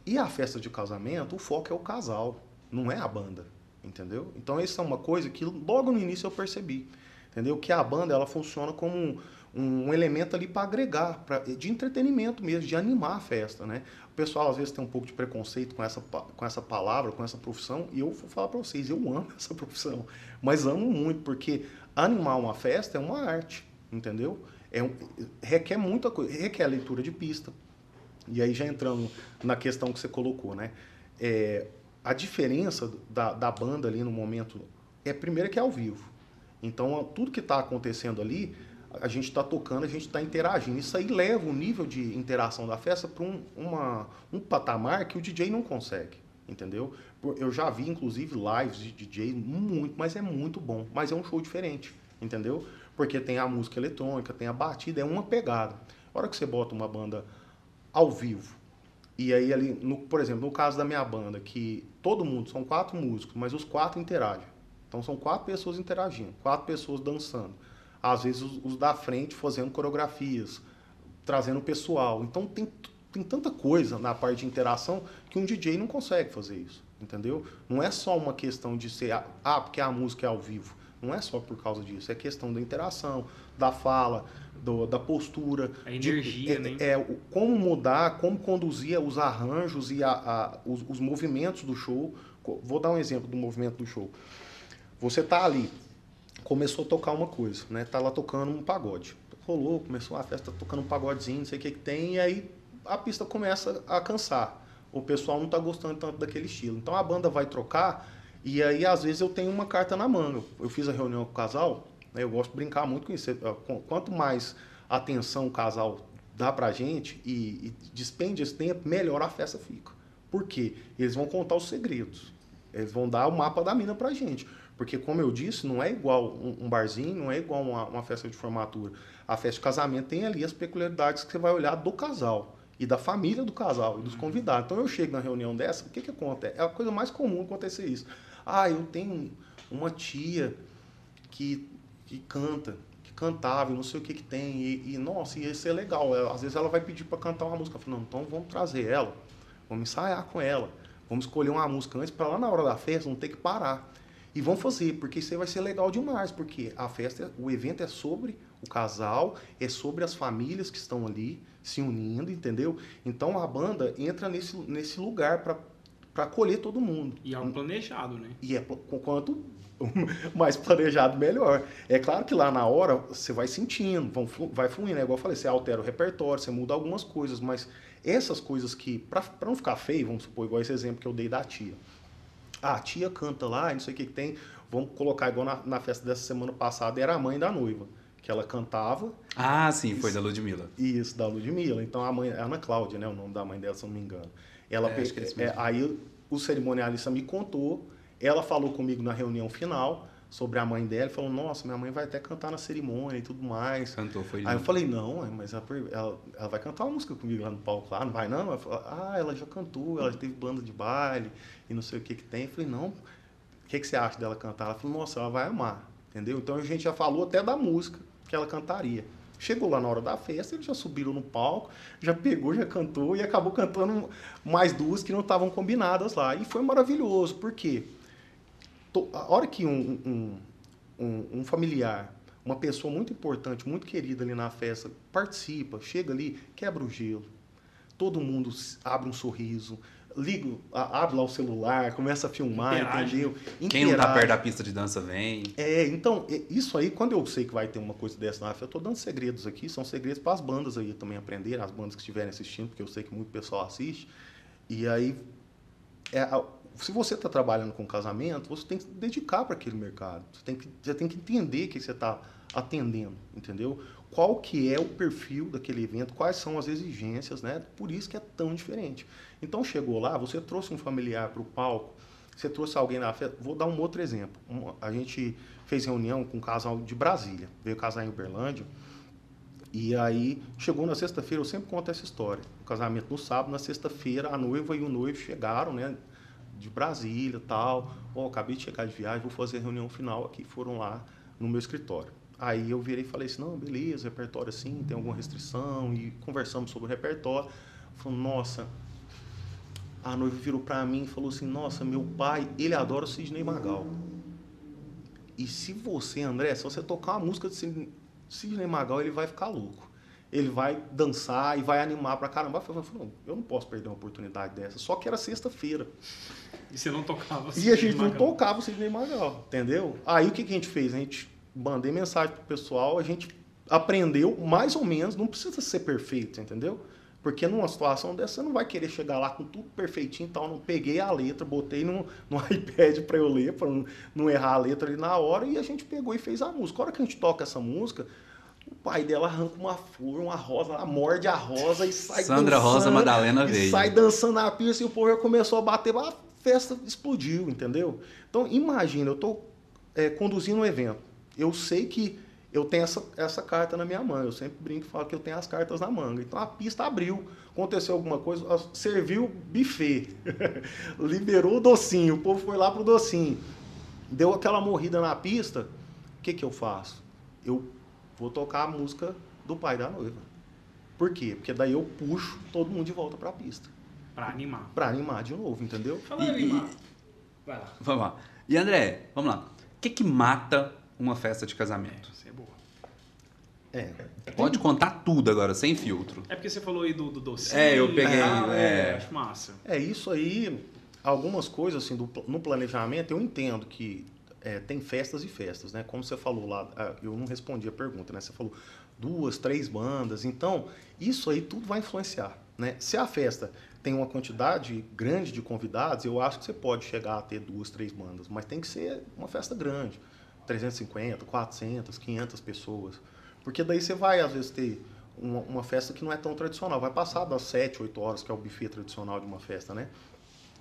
E a festa de casamento, o foco é o casal, não é a banda, entendeu? Então isso é uma coisa que logo no início eu percebi, entendeu? Que a banda, ela funciona como um elemento ali para agregar, de entretenimento mesmo, de animar a festa, né? O pessoal às vezes tem um pouco de preconceito com essa palavra, com essa profissão, e eu vou falar para vocês, eu amo essa profissão, mas amo muito, porque animar uma festa é uma arte, entendeu? Requer muita coisa, requer leitura de pista, e aí já entrando na questão que você colocou, né? A diferença da banda ali no momento, primeiro que é ao vivo, então tudo que está acontecendo ali, a gente está tocando, a gente está interagindo. Isso aí leva o nível de interação da festa para um patamar que o DJ não consegue, entendeu? Eu já vi, inclusive, lives de DJ mas é muito bom. Mas é um show diferente, entendeu? Porque tem a música eletrônica, tem a batida, é uma pegada. A hora que você bota uma banda ao vivo, e aí ali, por exemplo, no caso da minha banda, que todo mundo, são 4 músicos, mas os 4 interagem. Então são 4 pessoas interagindo, 4 pessoas dançando. Às vezes os da frente fazendo coreografias, trazendo o pessoal. Então tem tanta coisa na parte de interação que um DJ não consegue fazer isso, entendeu? Não é só uma questão de ser, porque a música é ao vivo. Não é só por causa disso, é questão da interação, da fala, da postura. A energia, né? Como mudar, como conduzir os arranjos e os movimentos do show. Vou dar um exemplo do movimento do show. Você tá ali, começou a tocar uma coisa, né? Tá lá tocando um pagode. Rolou, começou a festa tocando um pagodezinho, não sei o que tem, e aí a pista começa a cansar. O pessoal não tá gostando tanto daquele estilo. Então a banda vai trocar, e aí às vezes eu tenho uma carta na manga. Eu fiz a reunião com o casal, né? Eu gosto de brincar muito com isso. Quanto mais atenção o casal dá pra gente e despende esse tempo, melhor a festa fica. Por quê? Eles vão contar os segredos. Eles vão dar o mapa da mina pra gente. Porque, como eu disse, não é igual um barzinho, não é igual uma festa de formatura. A festa de casamento tem ali as peculiaridades que você vai olhar do casal e da família do casal e dos convidados. Então, eu chego na reunião dessa, o que acontece? É a coisa mais comum acontecer isso. Eu tenho uma tia que canta, que cantava, e não sei o que tem, nossa, ia ser legal. Às vezes ela vai pedir para cantar uma música. Eu falo, não, então vamos trazer ela, vamos ensaiar com ela, vamos escolher uma música antes para lá na hora da festa não ter que parar. E vão fazer, porque isso aí vai ser legal demais, porque a festa, o evento é sobre o casal, é sobre as famílias que estão ali se unindo, entendeu? Então a banda entra nesse lugar para acolher todo mundo. E é algo planejado, né? E quanto mais planejado, melhor. É claro que lá na hora você vai sentindo, vai fluindo, né? Igual eu falei, você altera o repertório, você muda algumas coisas, mas essas coisas que, para não ficar feio, vamos supor, igual esse exemplo que eu dei da tia. A tia canta lá, não sei o que tem, vamos colocar igual na festa dessa semana passada, era a mãe da noiva, que ela cantava. Ah, sim, foi da Ludmilla. Isso, da Ludmilla. Então a mãe, Ana Cláudia, né, o nome da mãe dela, se eu não me engano. Ela, acho que é isso mesmo. aí o cerimonialista me contou, ela falou comigo na reunião final sobre a mãe dela, e falou, nossa, minha mãe vai até cantar na cerimônia e tudo mais. Cantou, foi lindo. Aí eu falei, não, mas ela vai cantar uma música comigo lá no palco, lá, não vai não? Ela falou, ela já cantou, ela teve banda de baile e não sei o que tem. Eu falei, não, o que você acha dela cantar? Ela falou, nossa, ela vai amar, entendeu? Então a gente já falou até da música que ela cantaria. Chegou lá na hora da festa, eles já subiram no palco, já pegou, já cantou e acabou cantando mais duas que não estavam combinadas lá. E foi maravilhoso, por quê? A hora que um familiar, uma pessoa muito importante, muito querida ali na festa, participa, chega ali, quebra o gelo, todo mundo abre um sorriso, liga, abre lá o celular, começa a filmar, Interage. entendeu? Quem não tá Interage. perto da pista de dança vem. Então, isso aí, quando eu sei que vai ter uma coisa dessa na festa, eu tô dando segredos aqui, são segredos para as bandas aí também aprenderem, as bandas que estiverem assistindo, porque eu sei que muito pessoal assiste. E aí, se você está trabalhando com casamento, você tem que se dedicar para aquele mercado. Você tem que entender que você está atendendo, entendeu? Qual que é o perfil daquele evento, quais são as exigências, né? Por isso que é tão diferente. Então, chegou lá, você trouxe um familiar para o palco, você trouxe alguém na festa. Vou dar um outro exemplo. A gente fez reunião com um casal de Brasília, veio casar em Uberlândia, e aí chegou na sexta-feira, eu sempre conto essa história. O casamento no sábado, na sexta-feira, a noiva e o noivo chegaram, né? De Brasília e tal. Acabei de chegar de viagem, vou fazer a reunião final aqui. Foram lá no meu escritório. Aí eu virei e falei assim, não, beleza, repertório assim, tem alguma restrição? E conversamos sobre o repertório. Falei, nossa, a noiva virou pra mim e falou assim, nossa, meu pai, ele adora o Sidney Magal. E se você, André, se você tocar uma música de Sidney Magal, ele vai ficar louco. Ele vai dançar e vai animar pra caramba. Eu falei, eu não posso perder uma oportunidade dessa. Só que era sexta-feira. E você não tocava E a gente não tocava o Sidney Magal, entendeu? Aí o que a gente fez? A gente mandei mensagem pro pessoal, a gente aprendeu mais ou menos, não precisa ser perfeito, entendeu? Porque numa situação dessa você não vai querer chegar lá com tudo perfeitinho e tal. Não peguei a letra, botei no iPad para eu ler, para não errar a letra ali na hora, e a gente pegou e fez a música. A hora que a gente toca essa música, o pai dela arranca uma flor, uma rosa, ela morde a rosa e sai Sandra dançando. Rosa Madalena e veio. sai dançando na pista e o povo já começou a bater, a festa explodiu, entendeu? Então, imagina, eu estou conduzindo um evento. Eu sei que eu tenho essa carta na minha manga. Eu sempre brinco e falo que eu tenho as cartas na manga. Então, a pista abriu. Aconteceu alguma coisa, serviu buffet. Liberou o docinho. O povo foi lá pro docinho. Deu aquela morrida na pista. O que eu faço? Eu vou tocar a música do pai da noiva. Por quê? Porque daí eu puxo todo mundo de volta pra pista. Pra animar. Pra animar de novo, entendeu? Falando em animar. Vai lá. Vamos lá. E André, vamos lá. O que mata uma festa de casamento? Isso é boa. Pode contar tudo agora, sem filtro. É porque você falou aí do docinho. Eu peguei. Acho massa. Isso aí, algumas coisas assim, no planejamento, eu entendo que tem festas e festas, né? Como você falou lá, eu não respondi a pergunta, né? Você falou 2, 3 bandas, então isso aí tudo vai influenciar, né? Se a festa tem uma quantidade grande de convidados, eu acho que você pode chegar a ter 2, 3 bandas, mas tem que ser uma festa grande, 350, 400, 500 pessoas, porque daí você vai às vezes ter uma festa que não é tão tradicional, vai passar das 7, 8 horas, que é o buffet tradicional de uma festa, né?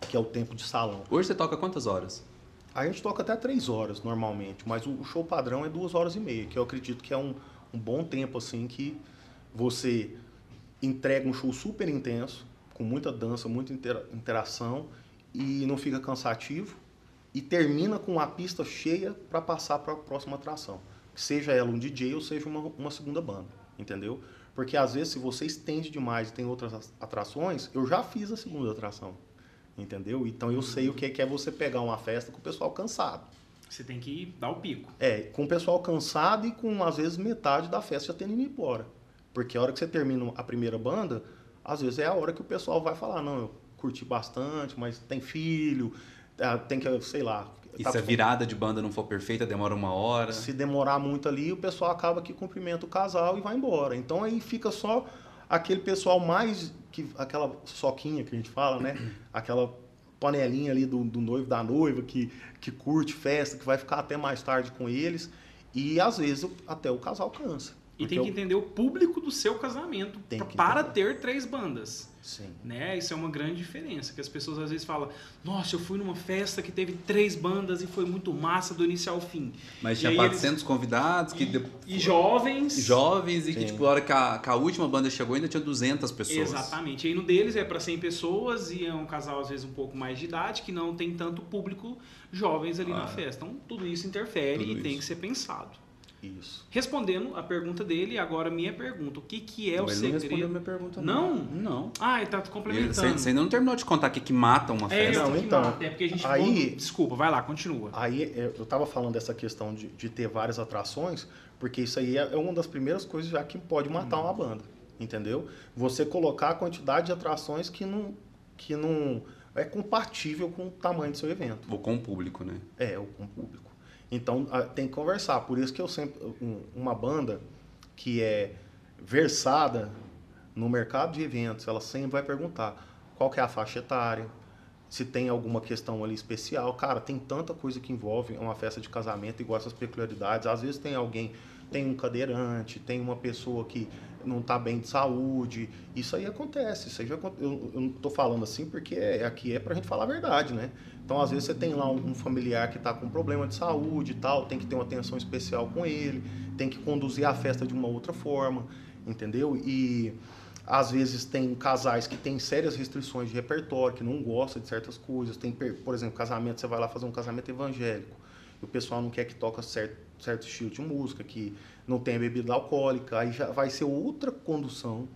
Que é o tempo de salão. Hoje você toca quantas horas? A gente toca até 3 horas normalmente, mas o show padrão é 2 horas e meia, que eu acredito que é um bom tempo assim que você entrega um show super intenso, com muita dança, muita interação e não fica cansativo e termina com a pista cheia para passar para a próxima atração. Seja ela um DJ ou seja uma segunda banda, entendeu? Porque às vezes se você estende demais e tem outras atrações, eu já fiz a segunda atração. Entendeu? Então eu sei o que é você pegar uma festa com o pessoal cansado. Você tem que dar o pico. Com o pessoal cansado e com, às vezes, metade da festa já tendo ido embora. Porque a hora que você termina a primeira banda, às vezes é a hora que o pessoal vai falar, não, eu curti bastante, mas tem filho, tem que, sei lá... E se a virada de banda não for perfeita, demora 1 hora? Se demorar muito ali, o pessoal acaba que cumprimenta o casal e vai embora. Então aí fica só aquele pessoal mais... aquela soquinha que a gente fala, né? Aquela panelinha ali do noivo, da noiva, que curte festa, que vai ficar até mais tarde com eles. E às vezes até o casal cansa. E tem que entender o público do seu casamento para ter 3 bandas. Sim. Né? Isso é uma grande diferença, que as pessoas às vezes falam, nossa, eu fui numa festa que teve 3 bandas e foi muito massa do início ao fim. Mas tinha 400 convidados e jovens. Jovens e que tipo, a hora que a última banda chegou ainda tinha 200 pessoas. Exatamente. E aí no deles é para 100 pessoas e é um casal às vezes um pouco mais de idade que não tem tanto público jovens ali na festa. Então tudo isso interfere tem que ser pensado. Isso. Respondendo a pergunta dele, agora minha pergunta. O que é o segredo? Ele não respondeu a minha pergunta. Não? Ah, ele tá complementando. Você ainda não terminou de contar o que mata uma festa. Não, então. Mata. É porque a gente... Aí, desculpa, vai lá, continua. Aí eu tava falando dessa questão de ter várias atrações, porque isso aí é uma das primeiras coisas já que pode matar uma banda, entendeu? Você colocar a quantidade de atrações que não é compatível com o tamanho do seu evento. Ou com o público, né? Ou com o público. Então, tem que conversar. Por isso que eu sempre... Uma banda que é versada no mercado de eventos, ela sempre vai perguntar qual que é a faixa etária, se tem alguma questão ali especial. Cara, tem tanta coisa que envolve uma festa de casamento, igual essas peculiaridades. Às vezes tem um cadeirante, tem uma pessoa que não está bem de saúde. Isso aí acontece. Isso aí eu não estou falando assim porque aqui é para a gente falar a verdade, né? Então, às vezes, você tem lá um familiar que está com problema de saúde e tal, tem que ter uma atenção especial com ele, tem que conduzir a festa de uma outra forma, entendeu? E, às vezes, tem casais que têm sérias restrições de repertório, que não gostam de certas coisas. Tem, por exemplo, casamento, você vai lá fazer um casamento evangélico, e o pessoal não quer que toque certo estilo de música, que não tenha bebida alcoólica, aí já vai ser outra condução,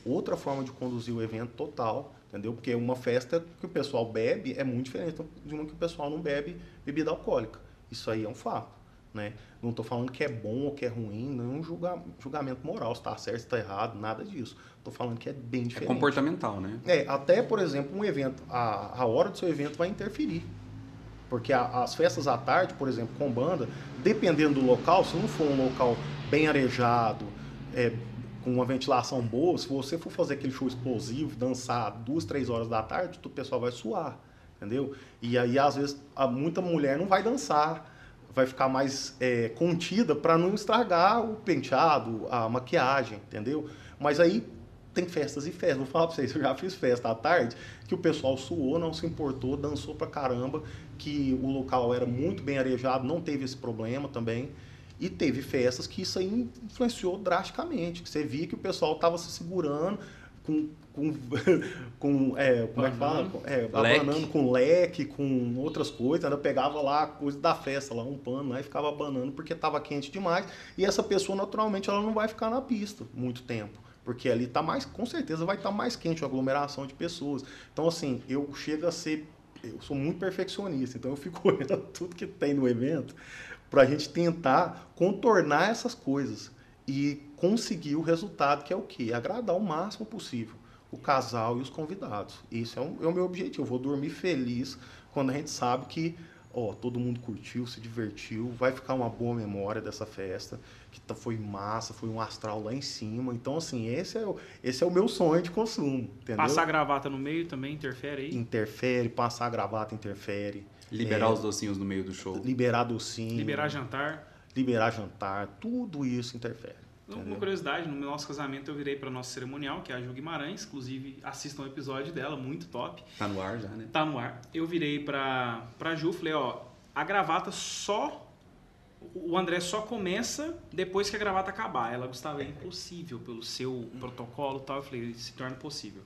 outra forma de conduzir o evento total, entendeu? Porque uma festa que o pessoal bebe é muito diferente de uma que o pessoal não bebe bebida alcoólica. Isso aí é um fato, né? Não estou falando que é bom ou que é ruim, não é um julgamento moral, se está certo, se está errado, nada disso. Estou falando que é bem diferente. É comportamental, né? Até, por exemplo, um evento, a hora do seu evento vai interferir. Porque as festas à tarde, por exemplo, com banda, dependendo do local, se não for um local bem arejado, com uma ventilação boa, se você for fazer aquele show explosivo, dançar 2, 3 horas da tarde, o pessoal vai suar, entendeu? E aí, às vezes, muita mulher não vai dançar, vai ficar mais contida para não estragar o penteado, a maquiagem, entendeu? Mas aí tem festas e festas. Vou falar para vocês, eu já fiz festa à tarde, que o pessoal suou, não se importou, dançou pra caramba, que o local era muito bem arejado, não teve esse problema também. E teve festas que isso aí influenciou drasticamente, que você via que o pessoal estava se segurando como é que fala? Abanando com leque, com outras coisas, ainda pegava lá a coisa da festa, lá um pano lá e ficava abanando porque estava quente demais. E essa pessoa, naturalmente, ela não vai ficar na pista muito tempo, porque ali tá mais, com certeza vai estar mais quente, uma aglomeração de pessoas. Então, assim, eu sou muito perfeccionista, então eu fico olhando tudo que tem no evento para a gente tentar contornar essas coisas e conseguir o resultado, que é o quê? Agradar o máximo possível o casal e os convidados. Isso é o meu objetivo. Eu vou dormir feliz quando a gente sabe que todo mundo curtiu, se divertiu, vai ficar uma boa memória dessa festa, que foi massa, foi um astral lá em cima. Então, assim, esse é o meu sonho de consumo, entendeu? Passar a gravata no meio também interfere aí? Interfere, passar a gravata interfere. Liberar os docinhos no meio do show. Liberar docinho. Liberar jantar. Liberar jantar, tudo isso interfere. Uma curiosidade, no nosso casamento eu virei para nossa cerimonial, que é a Ju Guimarães, inclusive assistam o episódio dela, muito top. Tá no ar já, né? Tá no ar. Eu virei pra Ju, falei, a gravata o André só começa depois que a gravata acabar. Ela, Gustavo, é impossível pelo seu protocolo e tal. Eu falei, se torna possível.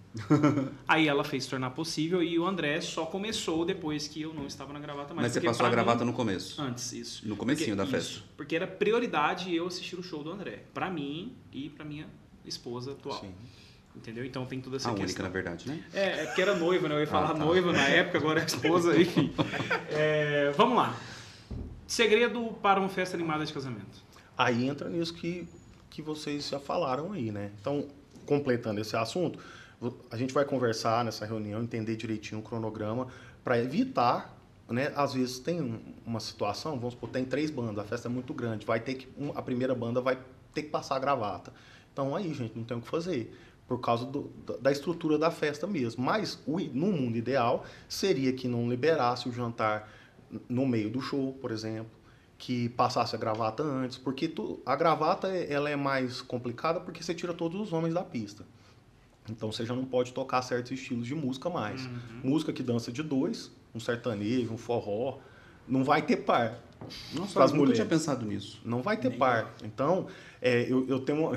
Aí ela fez se tornar possível e o André só começou depois que eu não estava na gravata mais. Mas você passou a gravata no começo? Antes, isso. No comecinho da festa? Isso, porque era prioridade eu assistir o show do André. Pra mim e pra minha esposa atual. Sim. Entendeu? Então tem toda essa questão. A única, na verdade, né? É porque era noiva, né? Eu ia falar noiva na época, agora é esposa, enfim. Vamos lá. Segredo para uma festa animada de casamento. Aí entra nisso que vocês já falaram aí, né? Então, completando esse assunto, a gente vai conversar nessa reunião, entender direitinho o cronograma, para evitar, né? Às vezes tem uma situação, vamos supor, tem 3 bandas, a festa é muito grande, a primeira banda vai ter que passar a gravata. Então aí, gente, não tem o que fazer. por causa da estrutura da festa mesmo. Mas no mundo ideal seria que não liberasse o jantar no meio do show, por exemplo, que passasse a gravata antes, porque a gravata ela é mais complicada porque você tira todos os homens da pista. Então você já não pode tocar certos estilos de música mais. Música que dança de dois, um sertanejo, um forró, não vai ter par. Nossa, eu nunca tinha pensado nisso. Não vai ter par. Então, eu tenho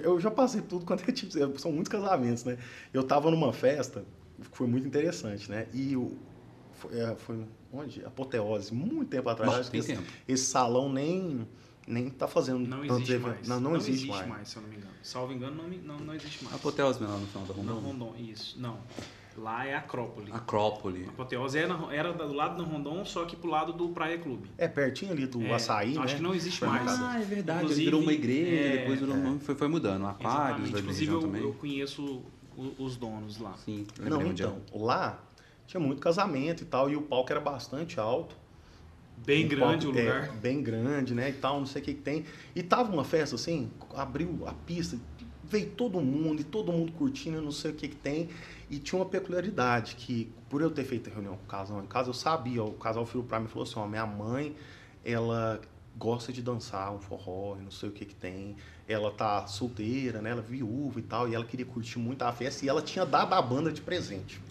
eu já passei tudo quanto é tipo, são muitos casamentos, né? Eu tava numa festa, foi muito interessante, né? E foi onde? Apoteose, muito tempo atrás. Nossa, tem tempo. Esse salão nem tá fazendo não existe mais. Não existe mais, se eu não me engano. Salvo engano, não existe mais. Apoteose não é lá no final da Rondon? Não, Rondon, isso. Não. Lá é Acrópole. Acrópole. Apoteose era do lado do Rondon, só que pro lado do Praia Clube. Pertinho ali do Açaí, né? Acho que não existe mais. Ah, é verdade. Inclusive, virou uma igreja, depois virou foi mudando. Aquários da Inclusive, região também. eu conheço os donos lá. Sim, não, então, lá tinha muito casamento e tal, e o palco era bastante alto. Bem grande o lugar. Bem grande, né, e tal, não sei o que tem. E tava uma festa assim, abriu a pista, veio todo mundo, e todo mundo curtindo, não sei o que tem. E tinha uma peculiaridade, que por eu ter feito a reunião com o casal em casa, eu sabia, o casal virou pra mim e falou assim, minha mãe, ela gosta de dançar um forró, não sei o que tem. Ela tá solteira, né, ela é viúva e tal, e ela queria curtir muito a festa, e ela tinha dado a banda de presente.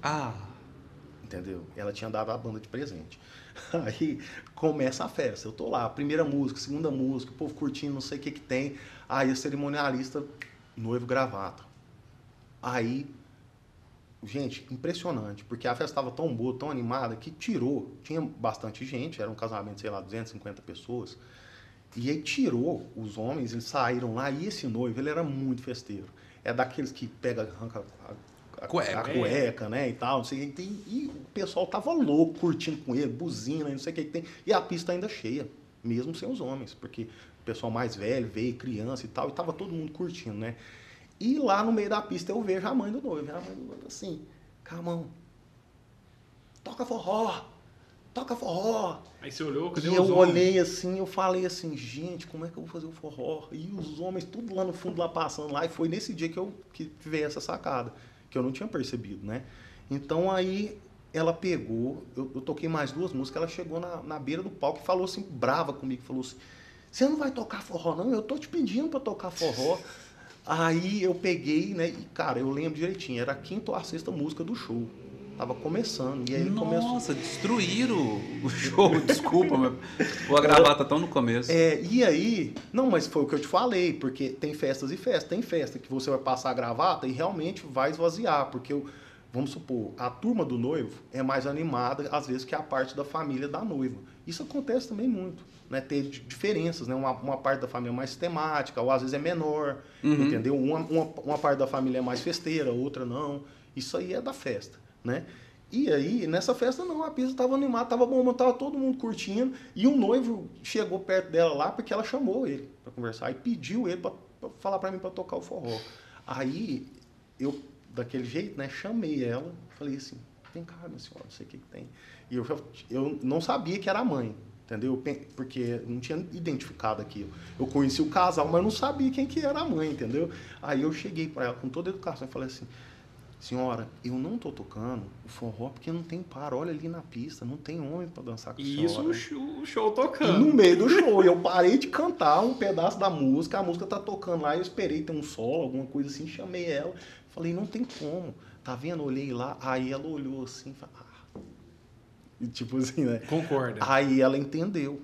Entendeu? Ela tinha dado a banda de presente. Aí começa a festa, eu tô lá, primeira música, segunda música, o povo curtindo, não sei o que tem. Aí a cerimonialista, noivo gravata. Aí, gente, impressionante, porque a festa estava tão boa, tão animada, que tinha bastante gente, era um casamento, sei lá, 250 pessoas, e aí tirou os homens, eles saíram lá, e esse noivo, ele era muito festeiro. É daqueles que arranca a cueca, né, e tal, não sei o que tem. E o pessoal tava louco, curtindo com ele, buzina, não sei o que tem. E a pista ainda cheia, mesmo sem os homens, porque o pessoal mais velho veio, criança e tal, e tava todo mundo curtindo, né. E lá no meio da pista eu vejo a mãe do noivo assim, Carmão, toca forró. Aí você olhou, cadê os homens? E eu olhei assim, eu falei assim, gente, como é que eu vou fazer o forró? E os homens tudo lá no fundo, lá passando lá, e foi nesse dia que veio essa sacada, que eu não tinha percebido, né? Então aí ela pegou, eu toquei mais duas músicas, ela chegou na beira do palco e falou assim, brava comigo, falou assim, você não vai tocar forró não? Eu tô te pedindo pra tocar forró. Aí eu peguei, né, e cara, eu lembro direitinho, era a quinta ou a sexta música do show. Tava começando, e aí Nossa, destruíram o show, desculpa, mas a gravata tão no começo. E aí, não, mas foi o que eu te falei, porque tem festas e festas. Tem festa que você vai passar a gravata e realmente vai esvaziar, porque, vamos supor, a turma do noivo é mais animada, às vezes, que a parte da família da noiva. Isso acontece também muito, né? Ter diferenças, né? Uma parte da família é mais temática, ou às vezes é menor, entendeu? Uma parte da família é mais festeira, outra não. Isso aí é da festa, né? E aí, nessa festa não, a pista estava animada, estava bom, estava todo mundo curtindo, e o noivo chegou perto dela lá porque ela chamou ele para conversar e pediu ele para falar para mim para tocar o forró. Aí, eu, daquele jeito, né, chamei ela, falei assim, vem cá, minha senhora, não sei o que tem. E eu não sabia que era a mãe, entendeu? Porque não tinha identificado aquilo. Eu conheci o casal, mas não sabia quem que era a mãe, entendeu? Aí eu cheguei para ela com toda a educação e falei assim, senhora, eu não tô tocando o forró porque não tem par, olha ali na pista, não tem homem para dançar com a senhora. Isso o show tocando. E no meio do show, eu parei de cantar um pedaço da música, a música tá tocando lá, eu esperei ter um solo, alguma coisa assim, chamei ela, falei, não tem como, tá vendo? Olhei lá, aí ela olhou assim, e tipo assim, né? Concorda. Aí ela entendeu.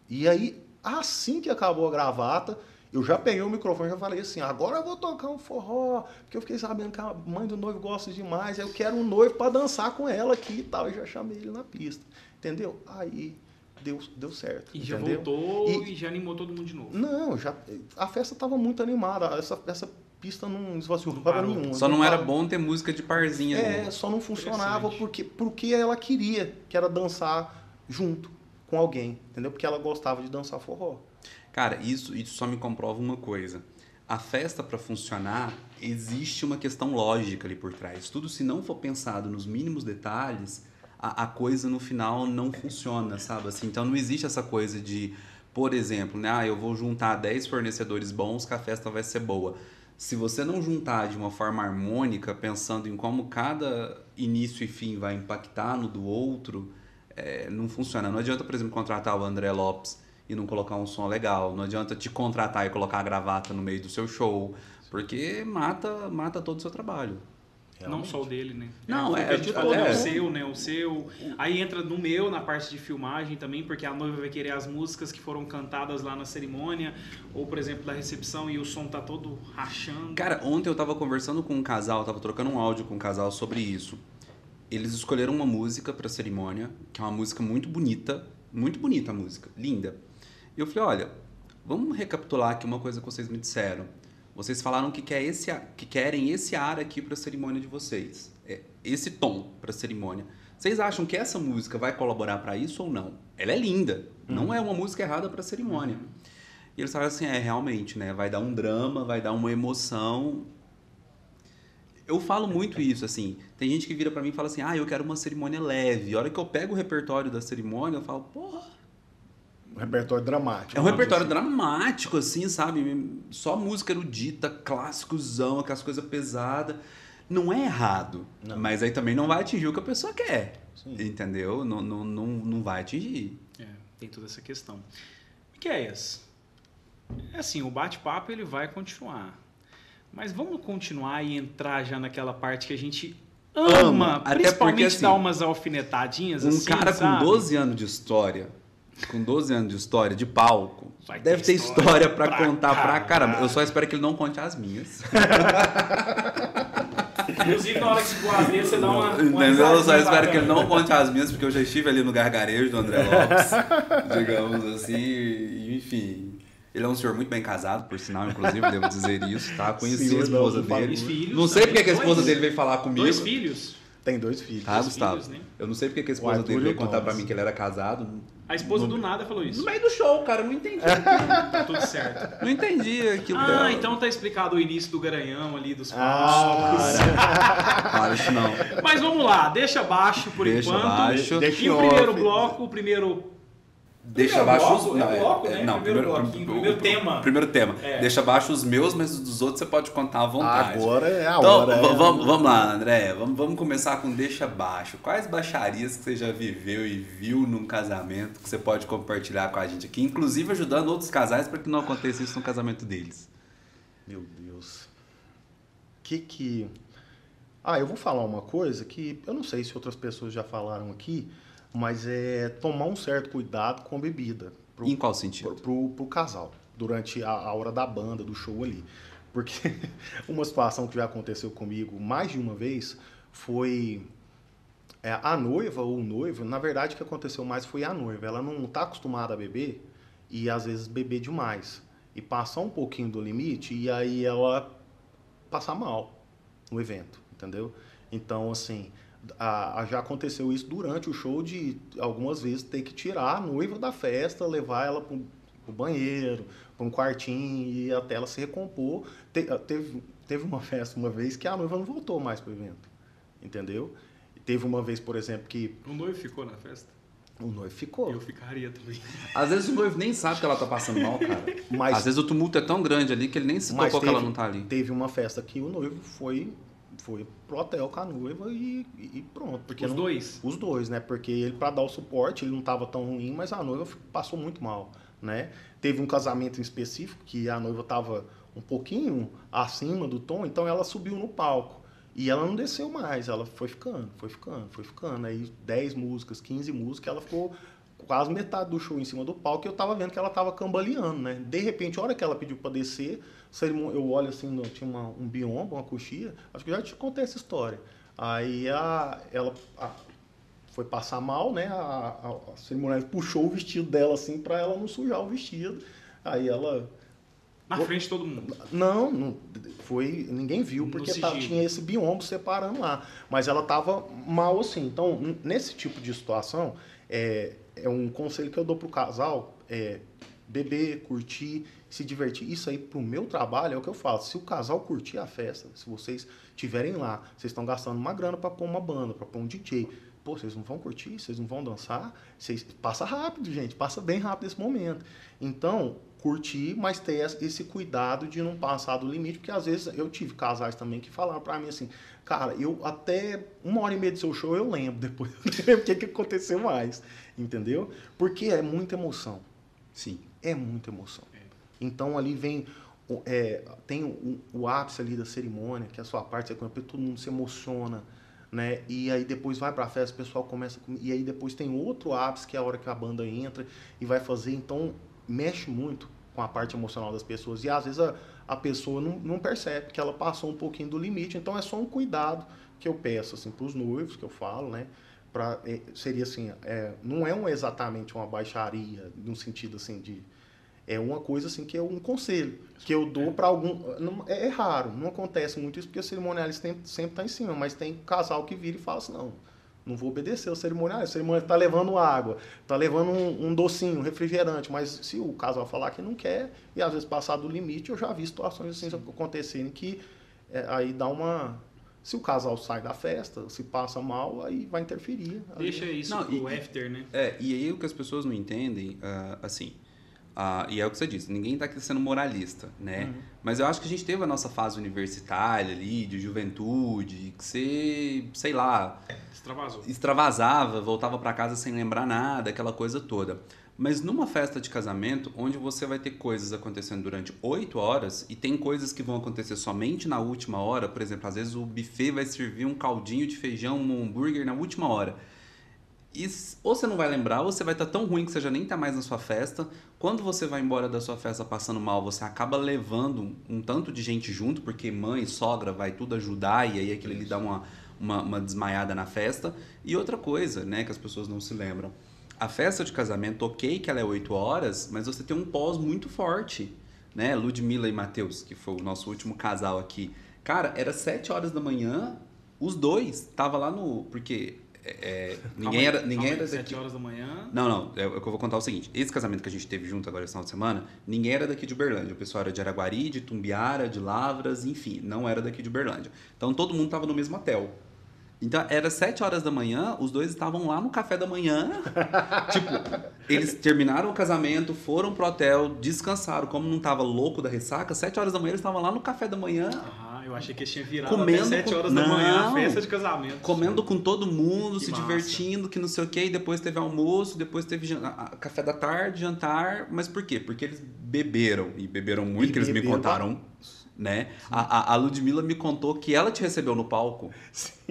E aí, assim que acabou a gravata, eu já peguei o microfone e já falei assim, agora eu vou tocar um forró, porque eu fiquei sabendo que a mãe do noivo gosta demais, eu quero um noivo para dançar com ela aqui e tal. Eu já chamei ele na pista, entendeu? Aí deu certo. E já entendeu? voltou e já animou todo mundo de novo. Não, a festa estava muito animada, essa pista não esvaziou hora nenhuma. Só não era bom ter música de parzinha. Só não funcionava porque ela queria, que era dançar junto com alguém, entendeu? Porque ela gostava de dançar forró. Cara, isso só me comprova uma coisa. A festa, para funcionar, existe uma questão lógica ali por trás. Tudo, se não for pensado nos mínimos detalhes, a coisa no final não funciona, sabe? Assim, então não existe essa coisa de, por exemplo, né? Eu vou juntar 10 fornecedores bons que a festa vai ser boa. Se você não juntar de uma forma harmônica, pensando em como cada início e fim vai impactar no do outro, não funciona. Não adianta, por exemplo, contratar o André Lopes e não colocar um som legal. Não adianta te contratar e colocar a gravata no meio do seu show, porque mata todo o seu trabalho. Não só o dele, né? Não, de todo, o seu, né? O seu. Aí entra no meu, na parte de filmagem também, porque a noiva vai querer as músicas que foram cantadas lá na cerimônia, ou, por exemplo, da recepção, e o som tá todo rachando. Cara, ontem eu tava conversando com um casal, tava trocando um áudio com um casal sobre isso. Eles escolheram uma música pra cerimônia, que é uma música muito bonita a música, linda. E eu falei, olha, vamos recapitular aqui uma coisa que vocês me disseram. Vocês falaram que querem esse ar aqui para a cerimônia de vocês. Esse tom para a cerimônia. Vocês acham que essa música vai colaborar para isso ou não? Ela é linda. Não é uma música errada para a cerimônia. E eles falaram assim, realmente, né? Vai dar um drama, vai dar uma emoção. Eu falo muito isso, assim. Tem gente que vira para mim e fala assim, eu quero uma cerimônia leve. A hora que eu pego o repertório da cerimônia, eu falo, porra. Um repertório dramático. É um repertório dramático, assim, sabe? Só música erudita, clássicozão, aquelas coisas pesadas. Não é errado, mas aí também não vai atingir o que a pessoa quer. Sim. Entendeu? Não vai atingir. Tem toda essa questão. Miqueias, assim, o bate-papo ele vai continuar. Mas vamos continuar e entrar já naquela parte que a gente ama. Principalmente porque, assim, dar umas alfinetadinhas. Um cara com 12 anos de história... Com 12 anos de história, de palco, deve ter história pra contar pra caramba. Eu só espero que ele não conte as minhas. Inclusive, na hora que se as dele, você dá uma entendeu? Eu só espero que ele não conte as minhas, porque eu já estive ali no gargarejo do André Lopes, digamos assim, e, enfim. Ele é um senhor muito bem casado, por sinal, inclusive, devo dizer isso, tá? Conheci a esposa dele. Filhos, não sei porque a esposa dele veio falar comigo. 2 filhos? Tem 2 filhos. Tá, Gustavo? Filhos, né? Eu não sei porque a esposa dele veio contar pra mim que ele era casado. A esposa do nada falou isso. No meio do show, cara, eu não entendi. Tá tudo certo. Não entendi aquilo dela. Então tá explicado o início do Garanhão ali, dos palcos. Claro, isso não. Mas vamos lá, deixa baixo por enquanto. Baixo. E o primeiro bloco, o primeiro... Deixa abaixo os... Primeiro tema. Primeiro tema. Deixa abaixo os meus, mas os dos outros você pode contar à vontade. Agora é a hora. Vamos lá, André. Vamos começar com deixa abaixo. Quais baixarias que você já viveu e viu num casamento que você pode compartilhar com a gente aqui? Inclusive ajudando outros casais para que não aconteça isso no casamento deles. Meu Deus. Eu vou falar uma coisa que eu não sei se outras pessoas já falaram aqui, mas é tomar um certo cuidado com a bebida. Em qual sentido? Pro casal, durante a hora da banda, do show ali. Porque uma situação que já aconteceu comigo mais de uma vez foi a noiva ou o noivo, na verdade o que aconteceu mais foi a noiva. Ela não está acostumada a beber e às vezes beber demais. E passar um pouquinho do limite e aí ela passar mal no evento, entendeu? Então, assim... já aconteceu isso durante o show de algumas vezes ter que tirar a noiva da festa, levar ela pro banheiro, para um quartinho e até ela se recompor. Teve uma festa uma vez que a noiva não voltou mais pro evento, entendeu? Teve uma vez, por exemplo, que... O noivo ficou na festa? O noivo ficou. Eu ficaria também. Às vezes o noivo nem sabe que ela tá passando mal, cara. Mas, às vezes o tumulto é tão grande ali que ele nem se tocou que ela não tá ali. Teve uma festa que o noivo foi pro hotel com a noiva e pronto. Porque dois? Os dois, né? Porque ele, para dar o suporte, ele não estava tão ruim, mas a noiva passou muito mal, né? Teve um casamento em específico que a noiva estava um pouquinho acima do tom, então ela subiu no palco. E ela não desceu mais, ela foi ficando. Aí 10 músicas, 15 músicas, ela ficou quase metade do show em cima do palco e eu tava vendo que ela tava cambaleando, né? De repente, a hora que ela pediu para descer, eu olho assim, tinha um biombo, uma coxia, acho que já te contei essa história. Aí ela foi passar mal, né? A cerimoniária puxou o vestido dela assim para ela não sujar o vestido. Aí ela... Na frente de todo mundo? Não foi, ninguém viu, porque tinha esse biombo separando lá. Mas ela tava mal assim. Então, nesse tipo de situação, é um conselho que eu dou pro casal, beber, curtir, se divertir. Isso aí, pro meu trabalho, é o que eu falo. Se o casal curtir a festa, se vocês estiverem lá, vocês estão gastando uma grana para pôr uma banda, para pôr um DJ. Pô, vocês não vão curtir, vocês não vão dançar. Passa rápido, gente. Passa bem rápido esse momento. Então, curtir, mas ter esse cuidado de não passar do limite, porque às vezes eu tive casais também que falaram pra mim assim, cara, eu até 1h30 do seu show eu lembro, depois eu não lembro o que aconteceu mais, entendeu? Porque é muita emoção. Sim. É muita emoção. Então ali vem, tem o ápice ali da cerimônia, que é a sua parte, todo mundo se emociona, né? E aí depois vai pra festa, o pessoal começa e aí depois tem outro ápice, que é a hora que a banda entra e vai fazer, então mexe muito com a parte emocional das pessoas. E às vezes a pessoa não percebe que ela passou um pouquinho do limite. Então é só um cuidado que eu peço assim, para os noivos, que eu falo, né? Seria assim, não é exatamente uma baixaria, no sentido assim de... É uma coisa assim que é um conselho que eu dou para algum... É raro, não acontece muito isso, porque o cerimonialista sempre está em cima, mas tem casal que vira e fala assim, não vou obedecer ao cerimonialista. O cerimonialista está levando água, está levando um docinho, um refrigerante, mas se o casal falar que não quer, e às vezes passar do limite, eu já vi situações assim acontecerem que aí dá uma... Se o casal sai da festa, se passa mal, aí vai interferir. Deixa isso pro after, né? E aí o que as pessoas não entendem, assim... e é o que você disse, ninguém está aqui sendo moralista, né? Uhum. Mas eu acho que a gente teve a nossa fase universitária ali, de juventude, que você, sei lá... Extravasava, voltava para casa sem lembrar nada, aquela coisa toda. Mas numa festa de casamento, onde você vai ter coisas acontecendo durante 8 horas, e tem coisas que vão acontecer somente na última hora, por exemplo, às vezes o buffet vai servir um caldinho de feijão, um hambúrguer na última hora. E ou você não vai lembrar, ou você vai estar tão ruim que você já nem está mais na sua festa. Quando você vai embora da sua festa passando mal, você acaba levando um tanto de gente junto, porque mãe, sogra vai tudo ajudar, e aí aquilo ali dá uma desmaiada na festa. E outra coisa, né, que as pessoas não se lembram. A festa de casamento, ok que ela é 8 horas, mas você tem um pós muito forte, né? Ludmilla e Matheus, que foi o nosso último casal aqui. Cara, era 7 horas da manhã, os dois estavam lá no... Porque... ninguém era daqui. 7 horas da manhã. Não, é o que eu vou contar o seguinte. Esse casamento que a gente teve junto agora esse final de semana, ninguém era daqui de Uberlândia. O pessoal era de Araguari, de Tumbiara, de Lavras, enfim, não era daqui de Uberlândia. Então todo mundo tava no mesmo hotel. Então era 7 horas da manhã, os dois estavam lá no café da manhã. Tipo, eles terminaram o casamento, foram pro hotel, descansaram. Como não tava louco da ressaca, 7 horas da manhã eles estavam lá no café da manhã. Eu achei que eles tinham virado comendo até 7 horas da manhã a festa de casamento. Comendo com todo mundo, que se massa. divertindo, que não sei o quê. E depois teve almoço, depois teve café da tarde, jantar. Mas por quê? Porque eles beberam. E beberam muito, que eles me contaram, né? A Ludmilla me contou que ela te recebeu no palco. Sim.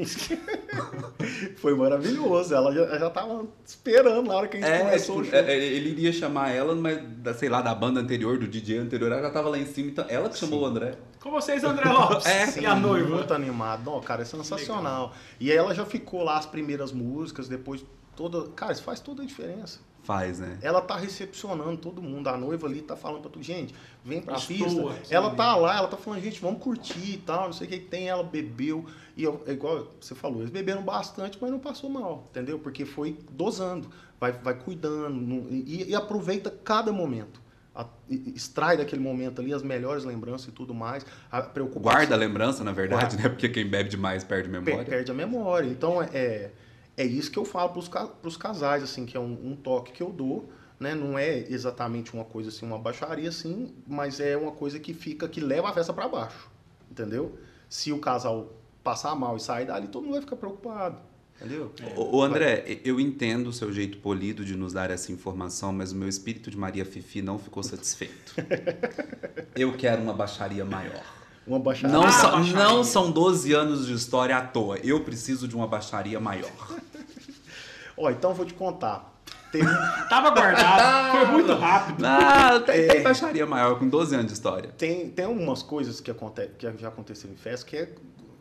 Foi maravilhoso. Ela já tava esperando na hora que a gente começou o show. Ele iria chamar ela, mas, sei lá, da banda anterior, do DJ anterior, ela já tava lá em cima. Então ela que chamou o André. Com vocês, André Lopes. Sim, e a noiva. Muito animado. Não, cara, é sensacional. Legal. E aí ela já ficou lá as primeiras músicas, depois toda... Cara, isso faz toda a diferença. Faz, né? Ela tá recepcionando todo mundo. A noiva ali tá falando pra tu, gente, vem pra pista. Aqui, ela tá lá, ela tá falando, gente, vamos curtir e tal, não sei o que tem. Ela bebeu. E igual você falou, eles beberam bastante, mas não passou mal, entendeu? Porque foi dosando, vai cuidando e aproveita cada momento. Extrai daquele momento ali as melhores lembranças e tudo mais. A preocupação. Guarda a lembrança, na verdade, né? Porque quem bebe demais perde a memória. Perde a memória. Então, é isso que eu falo pros casais, assim, que é um toque que eu dou, né? Não é exatamente uma coisa assim, uma baixaria, assim, mas é uma coisa que leva a festa para baixo, entendeu? Se o casal passar mal e sair dali, todo mundo vai ficar preocupado. Entendeu? Ô André, eu entendo o seu jeito polido de nos dar essa informação, mas o meu espírito de Maria Fifi não ficou satisfeito. Eu quero uma baixaria maior. Uma baixaria. Não são 12 anos de história à toa. Eu preciso de uma baixaria maior. Então eu vou te contar. Tava guardado, foi muito rápido. Tem baixaria maior com 12 anos de história. Tem algumas coisas que já aconteceram em festa que é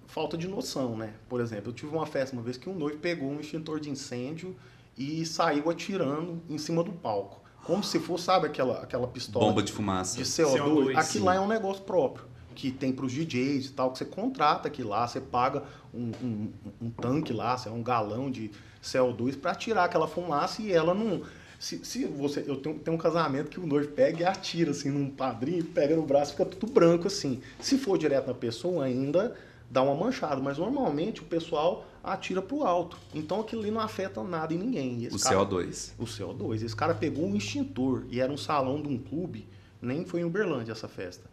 falta de noção, né? Por exemplo, eu tive uma festa uma vez que um noivo pegou um extintor de incêndio e saiu atirando em cima do palco. Como se fosse, sabe, aquela pistola... Bomba de fumaça. De CO2. Aquilo lá é um negócio próprio, que tem para os DJs e tal, que você contrata aquilo lá, você paga um tanque lá, um galão de CO2 para tirar aquela fumaça e ela não... Eu tenho um casamento que o noivo pega e atira assim num padrinho, pega no braço, fica tudo branco assim. Se for direto na pessoa, ainda dá uma manchada, mas normalmente o pessoal atira pro alto. Então aquilo ali não afeta nada em ninguém. CO2. O CO2. Esse cara pegou um extintor e era um salão de um clube Nem foi em Uberlândia essa festa.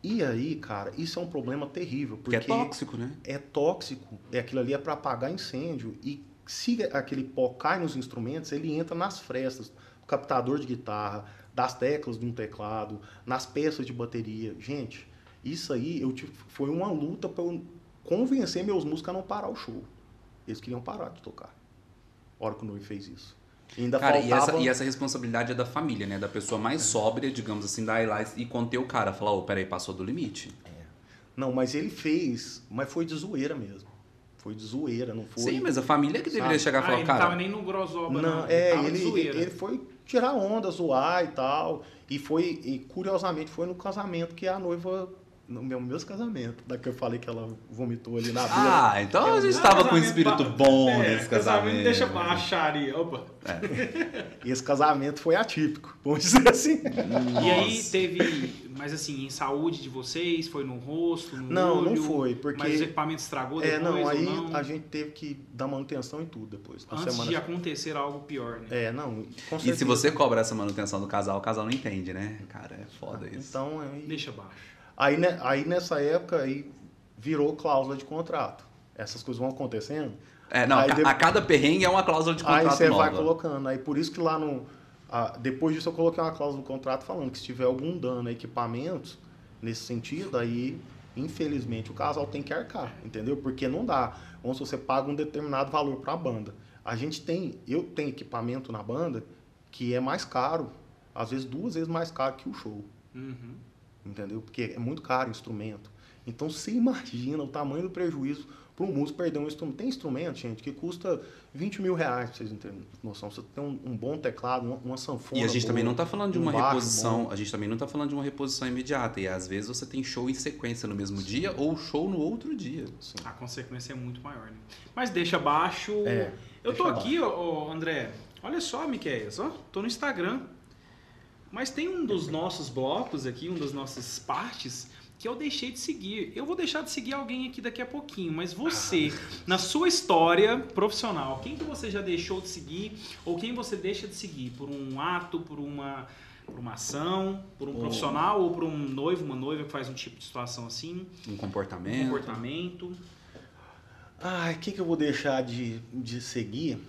E aí, cara, isso é um problema terrível. Porque é tóxico, né? É tóxico. Aquilo ali é para apagar incêndio. E se aquele pó cai nos instrumentos, ele entra nas frestas do captador de guitarra, das teclas de um teclado, nas peças de bateria. Gente, isso aí foi uma luta para eu convencer meus músicos a não parar o show. Eles queriam parar de tocar. A hora que o noivo fez isso. E ainda cara, faltava... e essa responsabilidade é da família, né? Da pessoa mais sóbria, digamos assim, da ir lá e conter o cara. Falar, peraí, passou do limite. Não, mas ele fez, mas foi de zoeira mesmo. Foi de zoeira, não foi... Sim, mas a família que deveria chegar e falar, ele cara... não tava nem no grosoba, não. Ele foi tirar onda, zoar e tal. E curiosamente foi no casamento que a noiva... No meus casamentos, da que eu falei que ela vomitou ali na beira. Então a gente estava com um espírito bom nesse casamento. Deixa baixar ali, opa. E esse casamento foi atípico, vamos dizer assim. E aí teve, mas assim, em saúde de vocês, foi no rosto, no olho? Não foi, porque... Mas o equipamento estragou depois aí ou não? a gente teve que dar manutenção em tudo depois. Antes de acontecer algo pior, né? Com certeza. E se você cobra essa manutenção do casal, o casal não entende, né? Cara, é foda isso. Então, deixa baixo. Aí nessa época aí virou cláusula de contrato. Essas coisas vão acontecendo. A cada perrengue é uma cláusula de contrato nova. Aí você vai colocando. Aí por isso que lá depois disso eu coloquei uma cláusula do contrato falando que se tiver algum dano a equipamentos, nesse sentido, aí infelizmente o casal tem que arcar, entendeu? Porque não dá. Vamos se você paga um determinado valor para a banda. Eu tenho equipamento na banda que é mais caro, às vezes 2 vezes mais caro que o show. Uhum. Entendeu? Porque é muito caro o instrumento. Então você imagina o tamanho do prejuízo para um músico perder um instrumento. Tem instrumento, gente, que custa 20 mil reais, pra vocês terem noção. Você tem um bom teclado, uma sanfona. E a gente boa, também não está falando de uma reposição. Bom. A gente também não está falando de uma reposição imediata. E às vezes você tem show em sequência no mesmo dia ou show no outro dia. Sim. A consequência é muito maior, né? Mas deixa abaixo. Eu tô aqui, André. Olha só, Miqueias, tô no Instagram. Mas tem um dos nossos blocos aqui, um das nossas partes, que eu deixei de seguir. Eu vou deixar de seguir alguém aqui daqui a pouquinho, mas você, na sua história profissional, quem que você já deixou de seguir ou quem você deixa de seguir? Por um ato, por uma ação, por um profissional ou por um noivo, uma noiva que faz um tipo de situação assim? Um comportamento. O que eu vou deixar de seguir?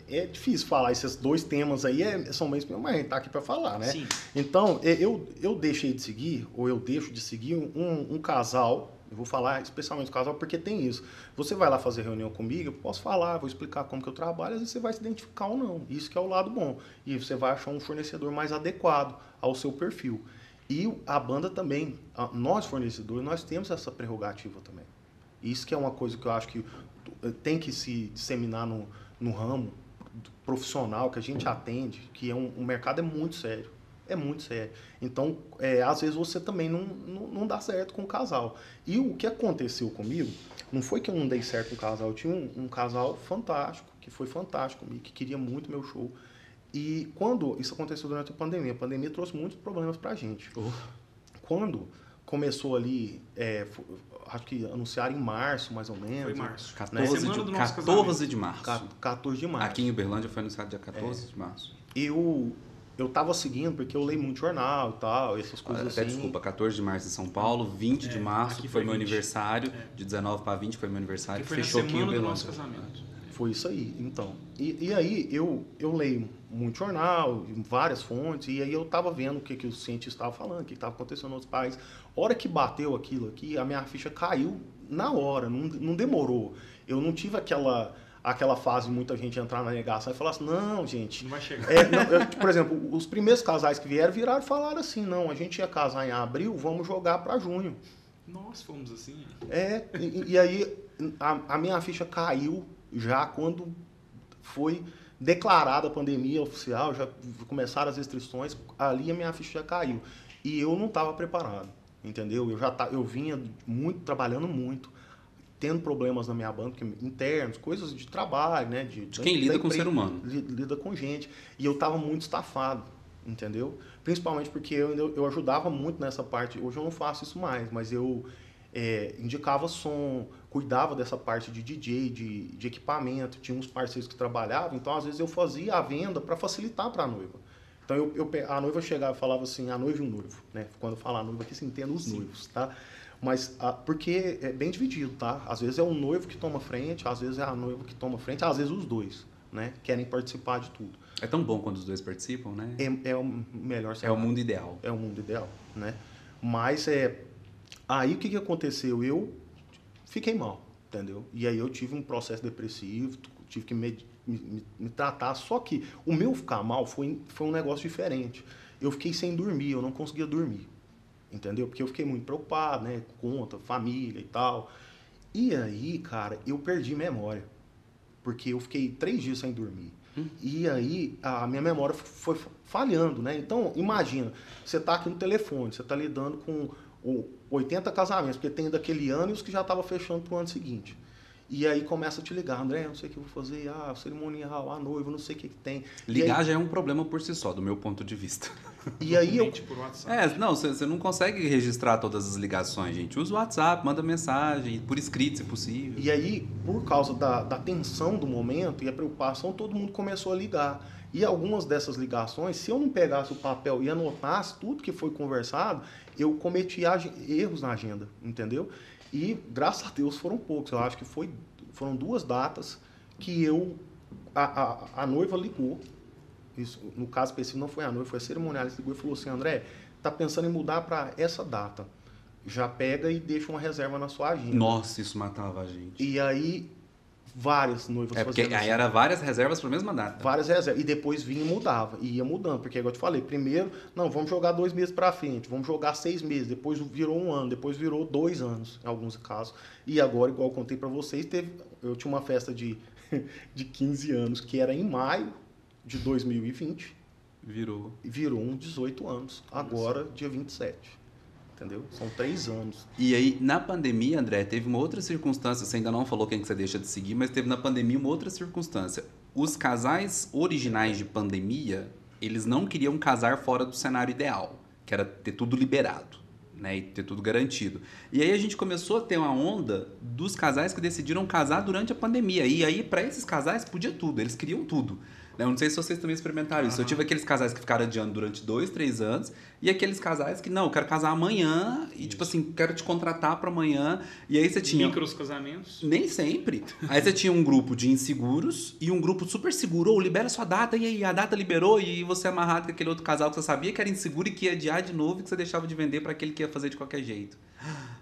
É difícil falar esses 2 temas aí, são meio, mas a gente tá aqui para falar, né? Sim. Então, eu deixei de seguir, ou eu deixo de seguir um casal, eu vou falar especialmente do casal, porque tem isso. Você vai lá fazer reunião comigo, eu posso falar, vou explicar como que eu trabalho, às vezes você vai se identificar ou não. Isso que é o lado bom. E você vai achar um fornecedor mais adequado ao seu perfil. E a banda também, nós fornecedores, nós temos essa prerrogativa também. Isso que é uma coisa que eu acho que tem que se disseminar no ramo profissional que a gente atende, que um mercado é muito sério. É muito sério. Então, às vezes você também não dá certo com o casal. E o que aconteceu comigo, não foi que eu não dei certo com o casal, eu tinha um casal fantástico, que foi fantástico comigo, que queria muito meu show. E quando isso aconteceu durante a pandemia trouxe muitos problemas pra gente. Quando começou ali, acho que anunciaram em março, mais ou menos. Foi março. 14 de março. 14 de março. Aqui em Uberlândia foi anunciado dia 14 de março. Eu tava seguindo, porque eu leio muito jornal e tal, essas coisas assim. Desculpa, 14 de março em São Paulo, 20 de março, que foi meu 20. aniversário, de 19 para 20 foi meu aniversário, que foi fechou na aqui em semana do Uberlândia. nosso casamento. Foi isso aí, então. E aí eu leio muito jornal, várias fontes, e aí eu tava vendo o que os cientistas estavam falando, o que estava acontecendo nos países. A hora que bateu aquilo aqui, a minha ficha caiu na hora, não demorou. Eu não tive aquela fase de muita gente entrar na negação e falar assim, não, gente... Não vai chegar. Por exemplo, os primeiros casais que viraram e falaram assim, não, a gente ia casar em abril, vamos jogar para junho. Nós fomos assim. E aí a minha ficha caiu já quando foi declarada a pandemia oficial, já começaram as restrições, ali a minha ficha já caiu. E eu não estava preparado, entendeu? Eu vinha trabalhando muito, tendo problemas na minha banda, internos, coisas de trabalho, né? De quem lida com o ser humano. Lida com gente. E eu estava muito estafado, entendeu? Principalmente porque eu ajudava muito nessa parte. Hoje eu não faço isso mais, mas eu indicava som, cuidava dessa parte de DJ, de equipamento, tinha uns parceiros que trabalhavam, então às vezes eu fazia a venda para facilitar para a noiva. Então a noiva chegava e falava assim, a noiva e o noivo, né? Quando eu falo a noiva aqui, se entenda os noivos, tá? Mas porque é bem dividido, tá? Às vezes é o noivo que toma frente, às vezes é a noiva que toma frente, às vezes os dois, né? Querem participar de tudo. É tão bom quando os dois participam, né? É o melhor cenário. É o mundo ideal. É o mundo ideal, né? Mas aí o que aconteceu? Eu fiquei mal, entendeu? E aí eu tive um processo depressivo, tive que me tratar. Só que o meu ficar mal foi um negócio diferente. Eu fiquei sem dormir, eu não conseguia dormir, entendeu? Porque eu fiquei muito preocupado, né? Conta, família e tal. E aí, cara, eu perdi memória. Porque eu fiquei 3 dias sem dormir. E aí a minha memória foi falhando, né? Então, imagina, você tá aqui no telefone, você tá lidando com 80 casamentos, porque tem daquele ano e os que já estavam fechando pro ano seguinte. E aí começa a te ligar, André, não sei o que eu vou fazer, o cerimonial, a noiva, não sei o que tem. Ligar já é um problema por si só, do meu ponto de vista. E aí eu... Por WhatsApp. Não, você não consegue registrar todas as ligações, gente. Usa o WhatsApp, manda mensagem, por escrito, se possível. E aí, por causa da tensão do momento e a preocupação, todo mundo começou a ligar. E algumas dessas ligações, se eu não pegasse o papel e anotasse tudo que foi conversado, eu cometia erros na agenda, entendeu? E, graças a Deus, foram poucos. Eu acho que foram 2 datas que a noiva ligou. Isso, no caso específico, não foi a noiva, foi a cerimonialista, ligou e falou assim, André, tá pensando em mudar para essa data. Já pega e deixa uma reserva na sua agenda. Nossa, isso matava a gente. E aí, várias noivas porque faziam aí era várias reservas para a mesma data. Várias reservas. E depois vinha e mudava. E ia mudando. Porque, igual eu te falei, primeiro, não, vamos jogar 2 meses para frente, vamos jogar 6 meses, depois virou 1 ano, depois virou 2 anos, em alguns casos. E agora, igual eu contei para vocês, eu tinha uma festa de 15 anos, que era em maio de 2020. Virou um 18 anos. Agora, dia 27. Entendeu? São 3 anos. E aí, na pandemia, André, teve uma outra circunstância. Você ainda não falou quem que você deixa de seguir, mas teve na pandemia uma outra circunstância. Os casais originais de pandemia, eles não queriam casar fora do cenário ideal, que era ter tudo liberado, né? E ter tudo garantido. E aí a gente começou a ter uma onda dos casais que decidiram casar durante a pandemia. E aí, para esses casais, podia tudo. Eles queriam tudo. Eu não sei se vocês também experimentaram isso. Eu tive aqueles casais que ficaram adiando durante 2, 3 anos e aqueles casais que, não, eu quero casar amanhã e, tipo assim, quero te contratar para amanhã. E aí você tinha... Micros casamentos? Nem sempre. Aí você tinha um grupo de inseguros e um grupo super seguro. Ou libera sua data e aí a data liberou e você é amarrado com aquele outro casal que você sabia que era inseguro e que ia adiar de novo e que você deixava de vender para aquele que ia fazer de qualquer jeito.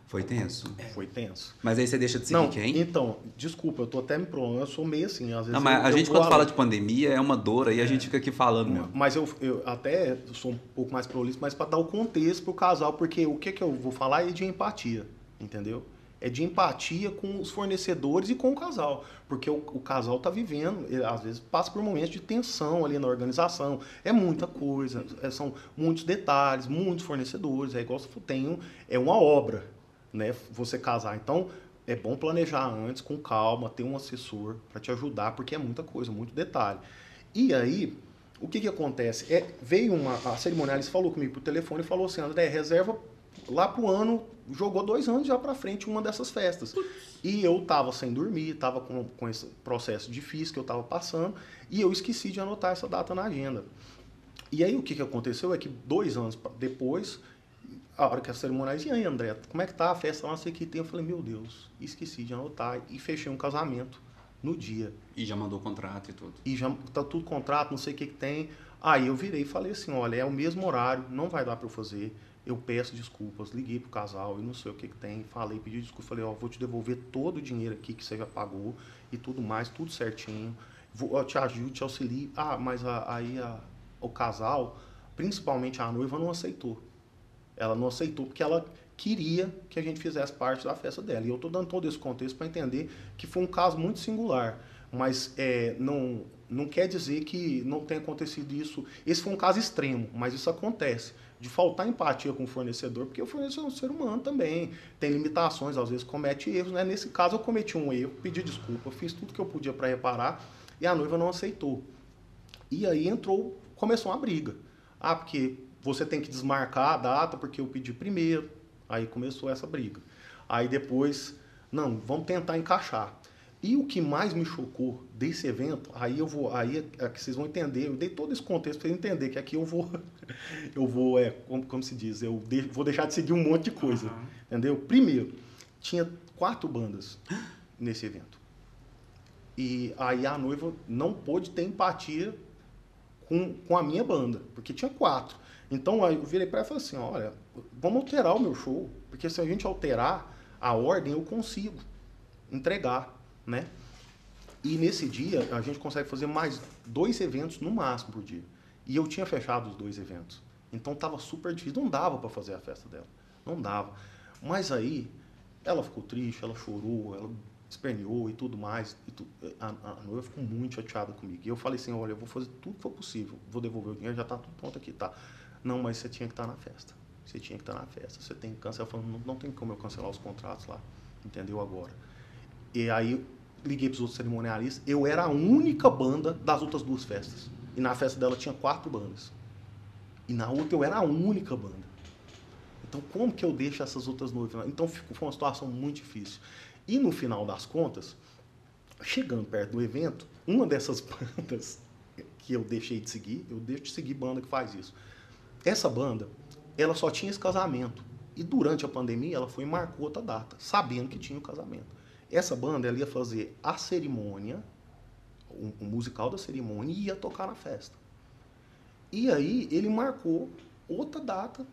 Foi tenso? Foi tenso. Mas aí você deixa de seguir quem? Então, desculpa, eu tô até me provando, eu sou meio assim, às vezes... Não, mas a gente quando fala de pandemia é uma dor, aí a gente fica aqui falando mesmo. Mas eu até sou um pouco mais prolixo, mas para dar o contexto pro casal, porque o que eu vou falar é de empatia, entendeu? É de empatia com os fornecedores e com o casal, porque o casal tá vivendo, ele, às vezes passa por momentos de tensão ali na organização, é muita coisa, são muitos detalhes, muitos fornecedores, é igual se é uma obra, né, você casar. Então, é bom planejar antes, com calma, ter um assessor para te ajudar, porque é muita coisa, muito detalhe. E aí, o que acontece? Veio a cerimonialista, falou comigo por telefone e falou assim, André, reserva lá pro ano, jogou 2 anos já para frente uma dessas festas. E eu tava sem dormir, tava com esse processo difícil que eu tava passando, e eu esqueci de anotar essa data na agenda. E aí, o que aconteceu é que 2 anos depois... A hora que a cerimônia disse, e aí, André, como é que tá a festa? Não sei o que tem. Eu falei, meu Deus, esqueci de anotar. E fechei um casamento no dia. E já mandou o contrato e tudo. E já tá tudo contrato, não sei o que tem. Aí eu virei e falei assim, olha, é o mesmo horário, não vai dar para eu fazer. Eu peço desculpas, liguei pro casal e não sei o que tem. Falei, pedi desculpa, falei, vou te devolver todo o dinheiro aqui que você já pagou e tudo mais, tudo certinho. Eu te ajudo, te auxilio. Mas o casal, principalmente a noiva, não aceitou. Ela não aceitou porque ela queria que a gente fizesse parte da festa dela. E eu estou dando todo esse contexto para entender que foi um caso muito singular. Mas não quer dizer que não tenha acontecido isso. Esse foi um caso extremo, mas isso acontece. De faltar empatia com o fornecedor, porque o fornecedor é um ser humano também. Tem limitações, às vezes comete erros. Né? Nesse caso eu cometi um erro, pedi desculpa, fiz tudo que eu podia para reparar e a noiva não aceitou. E aí começou uma briga. Porque... você tem que desmarcar a data porque eu pedi primeiro. Aí começou essa briga. Aí depois, não, vamos tentar encaixar. E o que mais me chocou desse evento, aí é que vocês vão entender, eu dei todo esse contexto para vocês entenderem que aqui eu vou, como se diz, vou deixar de seguir um monte de coisa, entendeu? Primeiro, tinha 4 bandas nesse evento. E aí a noiva não pôde ter empatia com a minha banda, porque tinha 4. Então aí eu virei para ela e falei assim, olha, vamos alterar o meu show, porque se a gente alterar a ordem, eu consigo entregar, né? E nesse dia a gente consegue fazer mais 2 eventos no máximo por dia. E eu tinha fechado os 2 eventos. Então tava super difícil, não dava para fazer a festa dela. Não dava. Mas aí ela ficou triste, ela chorou, ela esperneou e tudo mais. A noiva ficou muito chateada comigo. E eu falei assim, olha, eu vou fazer tudo que for possível. Vou devolver o dinheiro, já tá tudo pronto aqui, tá? Não, mas você tinha que estar na festa. Você tinha que estar na festa. Você tem que cancelar. Eu falei, não tem como eu cancelar os contratos lá. Entendeu agora? E aí liguei para os outros cerimonialistas. Eu era a única banda das outras 2 festas. E na festa dela tinha 4 bandas. E na outra eu era a única banda. Então como que eu deixo essas outras noivas? Então foi uma situação muito difícil. E no final das contas, chegando perto do evento, uma dessas bandas que eu deixei de seguir, eu deixo de seguir banda que faz isso. Essa banda, ela só tinha esse casamento. E durante a pandemia, ela foi e marcou outra data, sabendo que tinha o casamento. Essa banda, ela ia fazer a cerimônia, o musical da cerimônia, e ia tocar na festa. E aí, ele marcou outra data,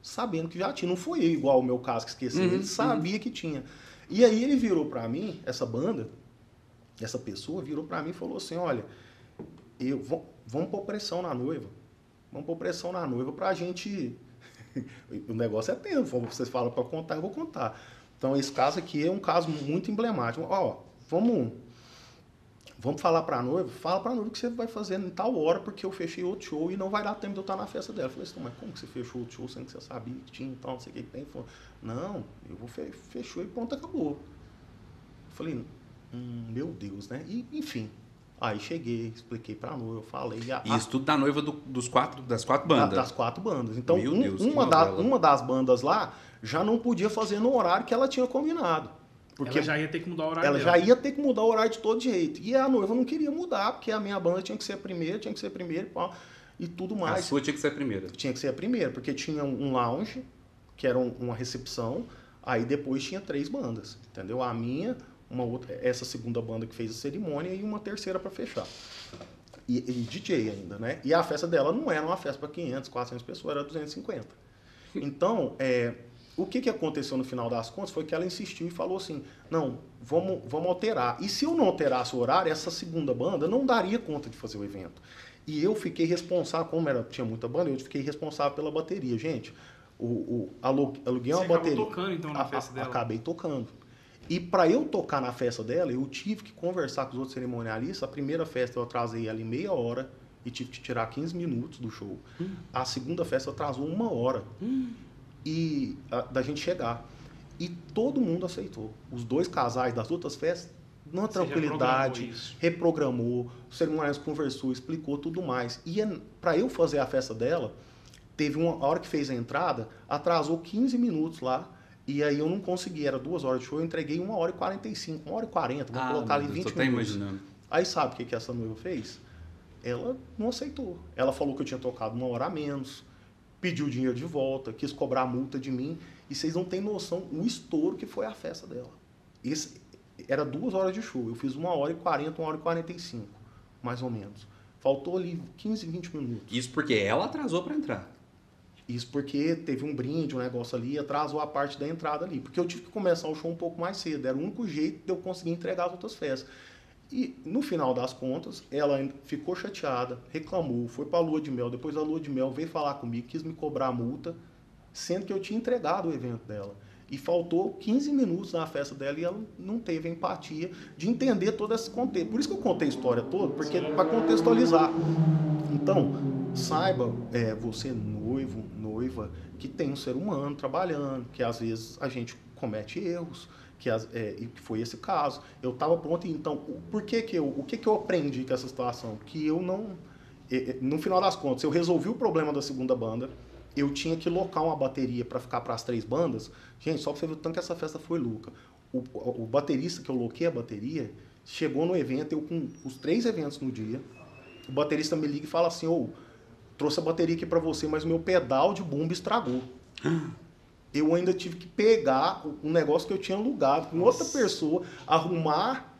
sabendo que já tinha. Não foi igual ao meu caso que esqueci, ele sabia que tinha. E aí, ele virou pra mim, essa banda, essa pessoa virou pra mim e falou assim, olha, vamos pôr pressão na noiva. Vamos pôr pressão na noiva pra gente... O negócio é tempo, vocês falam para contar, eu vou contar. Então, esse caso aqui é um caso muito emblemático. Ó, vamos falar para a noiva, fala para a noiva que você vai fazer em tal hora, porque eu fechei outro show e não vai dar tempo de eu estar na festa dela. Eu falei assim, mas como que você fechou outro show, sendo que você sabia que tinha e tal, não sei o que tem? Falei, não, eu vou fechou e pronto, acabou. Eu falei, meu Deus, né? E, enfim... Aí cheguei, expliquei pra noiva, falei... Isso tudo da noiva das 4 bandas? Das 4 bandas. Então, Meu Deus, uma das bandas lá já não podia fazer no horário que ela tinha combinado. Porque ela já ia ter que mudar o horário ela dela. já ia ter que mudar o horário de todo jeito. E a noiva não queria mudar, porque a minha banda tinha que ser a primeira, e tudo mais. A sua tinha que ser a primeira. Tinha que ser a primeira, porque tinha um lounge, que era uma recepção, aí depois tinha 3 bandas, entendeu? A minha... uma outra, essa segunda banda que fez a cerimônia e uma terceira para fechar. E DJ ainda, né? E a festa dela não era uma festa para 500, 400 pessoas, era 250. Então, o que aconteceu no final das contas foi que ela insistiu e falou assim, não, vamos alterar. E se eu não alterasse o horário, essa segunda banda não daria conta de fazer o evento. E eu fiquei responsável, como tinha muita banda, eu fiquei responsável pela bateria. Gente, aluguei uma bateria. Você acabou tocando então na festa dela? Acabei tocando. E para eu tocar na festa dela, eu tive que conversar com os outros cerimonialistas. A primeira festa eu atrasei ela em meia hora e tive que tirar 15 minutos do show. A segunda festa atrasou 1 hora da gente chegar. E todo mundo aceitou. Os 2 casais das outras festas, na tranquilidade, reprogramou, o cerimonialista conversou, explicou tudo mais. E para eu fazer a festa dela, teve a hora que fez a entrada, atrasou 15 minutos lá. E aí eu não consegui, era 2 horas de show, eu entreguei 1h45, 1h40, vou colocar ali 20 minutos. Imaginando. Aí sabe o que essa noiva fez? Ela não aceitou. Ela falou que eu tinha tocado 1 hora a menos, pediu o dinheiro de volta, quis cobrar a multa de mim, e vocês não têm noção o estouro que foi a festa dela. Era 2 horas de show, eu fiz 1h40, 1h45, mais ou menos. Faltou ali 15, 20 minutos. Isso porque ela atrasou para entrar. Isso porque teve um brinde, um negócio ali, atrasou a parte da entrada ali. Porque eu tive que começar o show um pouco mais cedo. Era o único jeito de eu conseguir entregar as outras festas. E no final das contas, ela ficou chateada, reclamou, foi pra lua de mel. Depois da lua de mel veio falar comigo, quis me cobrar a multa, sendo que eu tinha entregado o evento dela. E faltou 15 minutos na festa dela e ela não teve a empatia de entender todo esse contexto. Por isso que eu contei a história toda, porque para contextualizar. Então, saiba, você noiva, que tem um ser humano trabalhando, que às vezes a gente comete erros, e que foi esse caso. Eu estava pronto, então, o que eu aprendi com essa situação? Que eu não... No final das contas, eu resolvi o problema da segunda banda, eu tinha que locar uma bateria para ficar para as 3 bandas. Gente, só para você ver o tanto que essa festa foi louca. O baterista que eu loquei a bateria Chegou no evento, eu com os 3 eventos no dia, o baterista me liga e fala assim, trouxe a bateria aqui pra você, mas o meu pedal de bumbo estragou. Eu ainda tive que pegar um negócio que eu tinha alugado com outra pessoa, arrumar.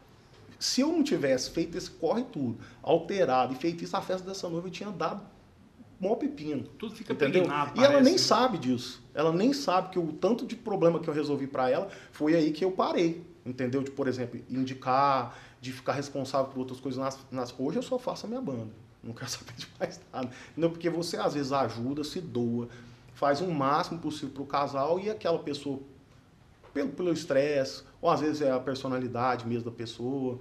Se eu não tivesse feito esse corre tudo, alterado e feito isso, a festa dessa noiva eu tinha dado mó pepino. Tudo fica entendeu? pregnado, E ela nem parece. sabe disso. Ela nem sabe que o tanto de problema que eu resolvi pra ela foi aí que eu parei. Entendeu? De, por exemplo, indicar, de ficar responsável por outras coisas. Hoje eu só faço a minha banda. Não quero saber de mais nada. Entendeu? Porque você às vezes ajuda, se doa, faz o máximo possível pro casal e aquela pessoa, pelo estresse, ou às vezes é a personalidade mesmo da pessoa,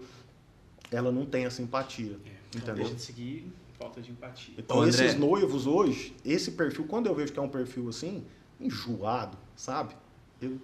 ela não tem a simpatia. Então entendeu? deixa de seguir falta de empatia. Então, Ô, esses André. noivos hoje, esse perfil, quando eu vejo que é um perfil assim, enjoado, sabe? Eu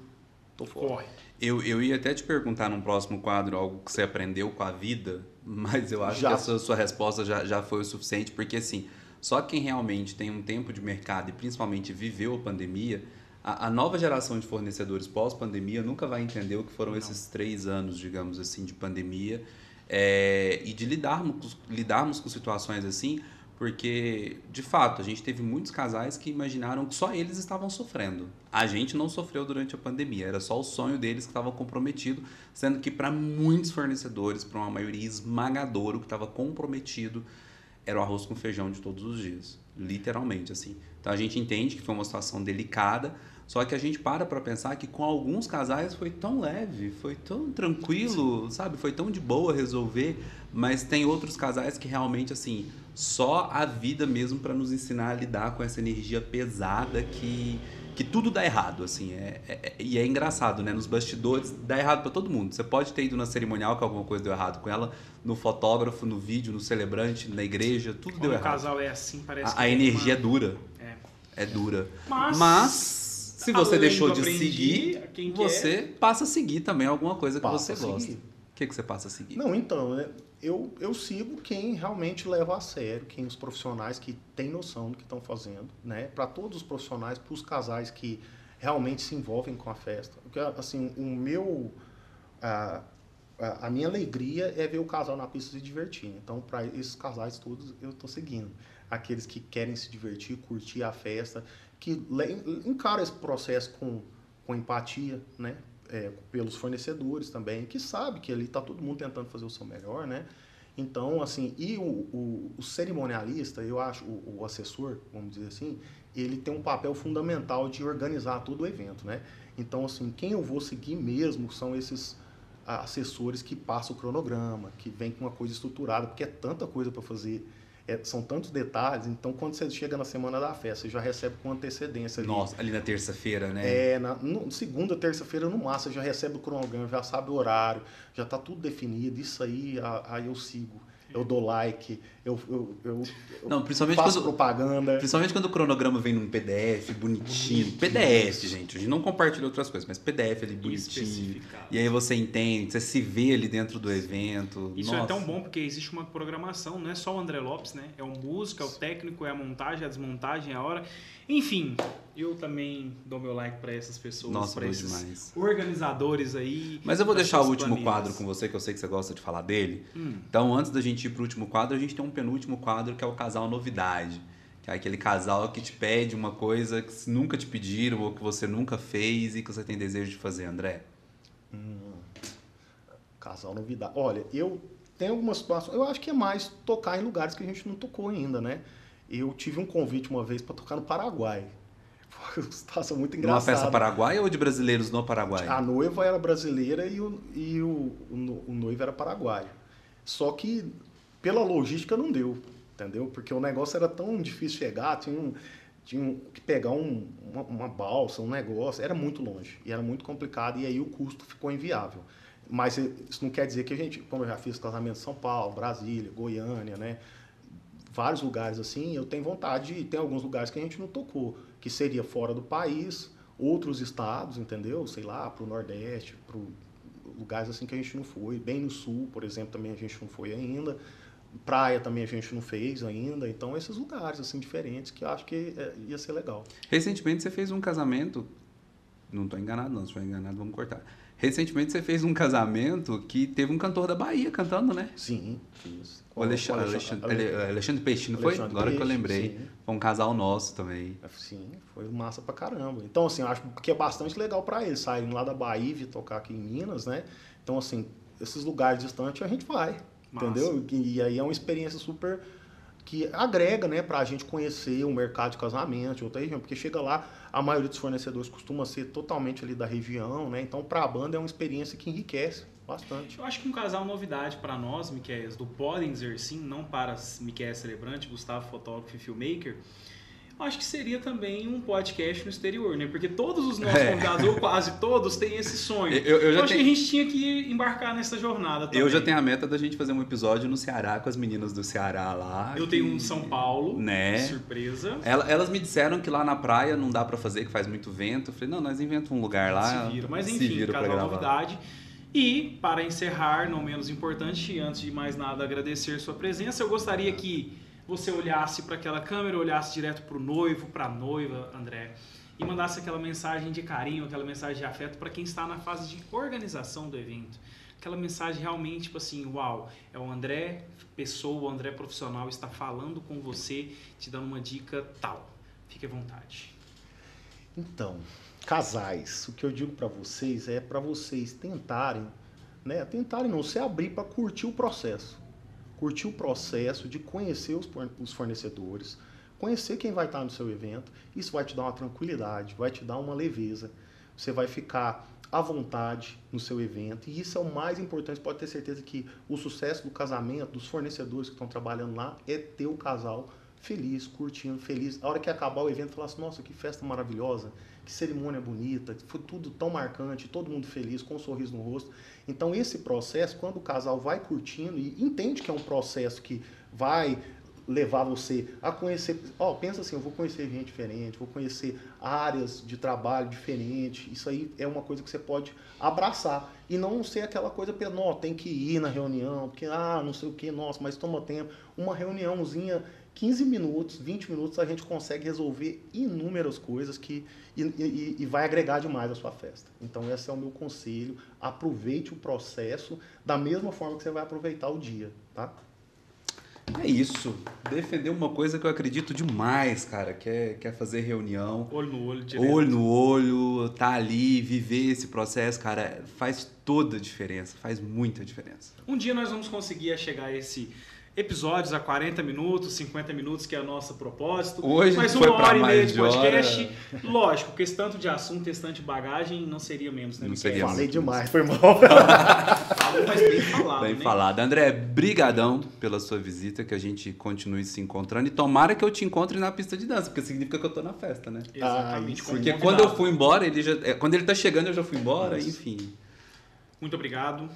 tô fora. Corre. Eu ia até te perguntar num próximo quadro algo que você aprendeu com a vida, mas eu acho Já. que a sua resposta já foi o suficiente, porque assim, só quem realmente tem um tempo de mercado e principalmente viveu a pandemia, a nova geração de fornecedores pós-pandemia nunca vai entender o que foram esses 3 anos, digamos assim, de pandemia, e de lidarmos com situações assim, porque, de fato, a gente teve muitos casais que imaginaram que só eles estavam sofrendo. A gente não sofreu durante a pandemia, era só o sonho deles que estava comprometido, sendo que para muitos fornecedores, para uma maioria esmagadora, o que estava comprometido era o arroz com feijão de todos os dias, literalmente, assim. Então a gente entende que foi uma situação delicada, só que a gente para pensar que com alguns casais foi tão leve, foi tão tranquilo, sabe? Foi tão de boa resolver, mas tem outros casais que realmente, assim, só a vida mesmo para nos ensinar a lidar com essa energia pesada que tudo dá errado, assim. E é engraçado, né? Nos bastidores dá errado para todo mundo. Você pode ter ido na cerimonial que alguma coisa deu errado com ela, no fotógrafo, no vídeo, no celebrante, na igreja, tudo Quando deu o errado. casal é assim, parece que A tem energia é uma... dura. É. É dura. Mas, Se você além deixou do de aprendi, seguir, quem você passa a seguir também alguma coisa que Passa você a gosta. seguir. O que você passa a seguir? Não, então, né, eu sigo quem realmente leva a sério, quem os profissionais que têm noção do que estão fazendo, né? Para todos os profissionais, para os casais que realmente se envolvem com a festa. Porque, assim, a minha alegria é ver o casal na pista se divertir. Então, para esses casais todos, eu estou seguindo. Aqueles que querem se divertir, curtir a festa, que encaram esse processo com empatia, né? Pelos fornecedores também, que sabe que ali está todo mundo tentando fazer o seu melhor, né? Então, assim, e o cerimonialista, eu acho, o assessor, vamos dizer assim, ele tem um papel fundamental de organizar todo o evento, né? Então, assim, quem eu vou seguir mesmo são esses assessores que passam o cronograma, que vêm com uma coisa estruturada, porque é tanta coisa para fazer, são tantos detalhes, então quando você chega na semana da festa, você já recebe com antecedência ali. Nossa, ali na terça-feira, né? Segunda, terça-feira no máximo, você já recebe o cronograma, já sabe o horário, já está tudo definido, isso aí eu sigo. Eu dou like, eu Não, principalmente faço quando, propaganda. principalmente quando o cronograma vem num PDF bonitinho. PDF, gente. A gente não compartilha outras coisas, mas PDF ali bonitinho. Especificado. E aí você entende, você se vê ali dentro do evento. Isso Nossa. é tão bom porque existe uma programação, não é só o André Lopes, né? É o músico, é o técnico, é a montagem, a desmontagem, a hora. Enfim, eu também dou meu like para essas pessoas, Nossa, para bom esses demais. organizadores aí. Mas eu vou das deixar o suas último planilhas. quadro com você, que eu sei que você gosta de falar dele. Então, antes da gente ir pro último quadro, a gente tem um penúltimo quadro, que é o casal novidade. Que é aquele casal que te pede uma coisa que nunca te pediram ou que você nunca fez e que você tem desejo de fazer, André. Casal novidade. Olha, eu tenho algumas situações, eu acho que é mais tocar em lugares que a gente não tocou ainda, né? Eu tive um convite uma vez para tocar no Paraguai. Foi uma situação muito Numa engraçada. festa paraguaia ou de brasileiros no Paraguai? A noiva era brasileira e o noivo era paraguaio. Só que pela logística não deu, entendeu? Porque o negócio era tão difícil chegar, tinha que pegar uma balsa, um negócio, era muito longe e era muito complicado e aí o custo ficou inviável. Mas isso não quer dizer que a gente, como eu já fiz casamento em São Paulo, Brasília, Goiânia, né? Vários lugares assim, eu tenho vontade de... Tem alguns lugares que a gente não tocou, que seria fora do país, outros estados, entendeu? Sei lá, pro Nordeste, pro lugares assim que a gente não foi. Bem no Sul, por exemplo, também a gente não foi ainda. Praia também a gente não fez ainda. Então, esses lugares assim diferentes que eu acho que ia ser legal. Recentemente você fez um casamento... Não estou enganado não, se estiver enganado vamos cortar. Recentemente você fez um casamento que teve um cantor da Bahia cantando, né? Sim, fiz. O Alexandre Peixe, não foi? Alexandre Agora que eu Peixe, lembrei. sim. Foi um casal nosso também. Sim, foi massa pra caramba. Então, assim, eu acho que é bastante legal pra eles saírem lá da Bahia e vir tocar aqui em Minas, né? Então, assim, esses lugares distantes a gente vai, Massa. entendeu? E aí é uma experiência super que agrega, né, pra gente conhecer o mercado de casamento de outra região, porque chega lá, a maioria dos fornecedores costuma ser totalmente ali da região, né? Então, pra banda é uma experiência que enriquece bastante. Eu acho que um casal novidade para nós, Miquéias, do Podem Dizer Sim, não para Miquéias Celebrante, Gustavo, fotógrafo e filmmaker, eu acho que seria também um podcast no exterior, né? Porque todos os nossos convidados, ou quase todos, têm esse sonho. Eu acho que a gente tinha que embarcar nessa jornada também. Eu já tenho a meta da gente fazer um episódio no Ceará com as meninas do Ceará lá. Eu tenho um em São Paulo, né? Surpresa. Elas me disseram que lá na praia não dá pra fazer, que faz muito vento. Eu falei, não, nós inventamos um lugar lá. Se vira. Mas enfim, casal novidade. E, para encerrar, não menos importante, antes de mais nada agradecer sua presença, eu gostaria que você olhasse para aquela câmera, olhasse direto para o noivo, para a noiva, André, e mandasse aquela mensagem de carinho, aquela mensagem de afeto para quem está na fase de organização do evento. Aquela mensagem realmente, tipo assim, uau, é o André pessoa, o André profissional está falando com você, te dando uma dica tal. Fique à vontade. Então, casais, o que eu digo para vocês é para vocês tentarem, né? Tentarem não, se abrir para curtir o processo. Curtir o processo de conhecer os fornecedores, conhecer quem vai estar no seu evento. Isso vai te dar uma tranquilidade, vai te dar uma leveza. Você vai ficar à vontade no seu evento. E isso é o mais importante. Você pode ter certeza que o sucesso do casamento, dos fornecedores que estão trabalhando lá, é ter o casal feliz, curtindo, feliz. A hora que acabar o evento, falar assim, nossa, que festa maravilhosa, que cerimônia bonita, foi tudo tão marcante, todo mundo feliz, com um sorriso no rosto. Então esse processo, quando o casal vai curtindo e entende que é um processo que vai levar você a conhecer, pensa assim, eu vou conhecer gente diferente, vou conhecer áreas de trabalho diferentes, isso aí é uma coisa que você pode abraçar e não ser aquela coisa, não, tem que ir na reunião, porque, não sei o que, nossa, mas toma tempo, uma reuniãozinha, 15 minutos, 20 minutos, a gente consegue resolver inúmeras coisas e vai agregar demais a sua festa. Então esse é o meu conselho, aproveite o processo da mesma forma que você vai aproveitar o dia, tá? É isso. Defender uma coisa que eu acredito demais, cara, que é fazer reunião. Olho no olho, direto. Olho no olho, tá ali, viver esse processo, cara, faz toda a diferença, faz muita diferença. Um dia nós vamos conseguir chegar a esse episódios a 40 minutos, 50 minutos, que é o nosso propósito. Hoje mas foi 1h30 de podcast. Lógico, que esse tanto de assunto, esse tanto de bagagem, não seria menos, né? Não seria. Falei demais, foi mal. Falou, mas bem falado, bem né? falado. André, brigadão pela sua visita, que a gente continue se encontrando. E tomara que eu te encontre na pista de dança, porque significa que eu tô na festa, né? Exatamente. Porque quando eu fui embora, quando ele tá chegando, eu já fui embora, enfim. Muito obrigado.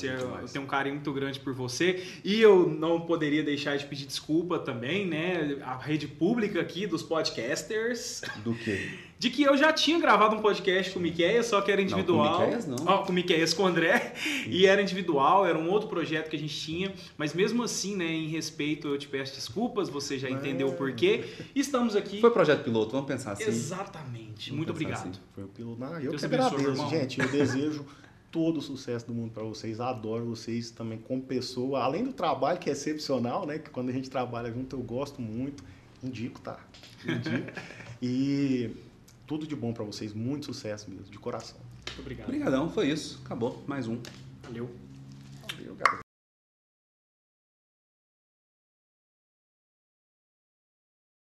Eu tenho um carinho muito grande por você e eu não poderia deixar de pedir desculpa também, né? A rede pública aqui dos podcasters. Do quê? De que eu já tinha gravado um podcast com o Miquéias, só que era individual. Não, com o Miquéias não. Com o Miquéias, com o André. E era individual, era um outro projeto que a gente tinha. Mas mesmo assim, né, em respeito, eu te peço desculpas, você já entendeu o porquê. Estamos aqui... Foi projeto piloto, vamos pensar assim. Exatamente. Muito obrigado. Assim. Foi o piloto. Eu Deus que agradeço, gente. Eu desejo todo o sucesso do mundo para vocês. Adoro vocês também como pessoa. Além do trabalho, que é excepcional, né? Que quando a gente trabalha junto, eu gosto muito. Indico, tá? Indico. E tudo de bom para vocês. Muito sucesso mesmo, de coração. Muito obrigado. Obrigadão, foi isso. Acabou. Mais um. Valeu. Valeu, cara.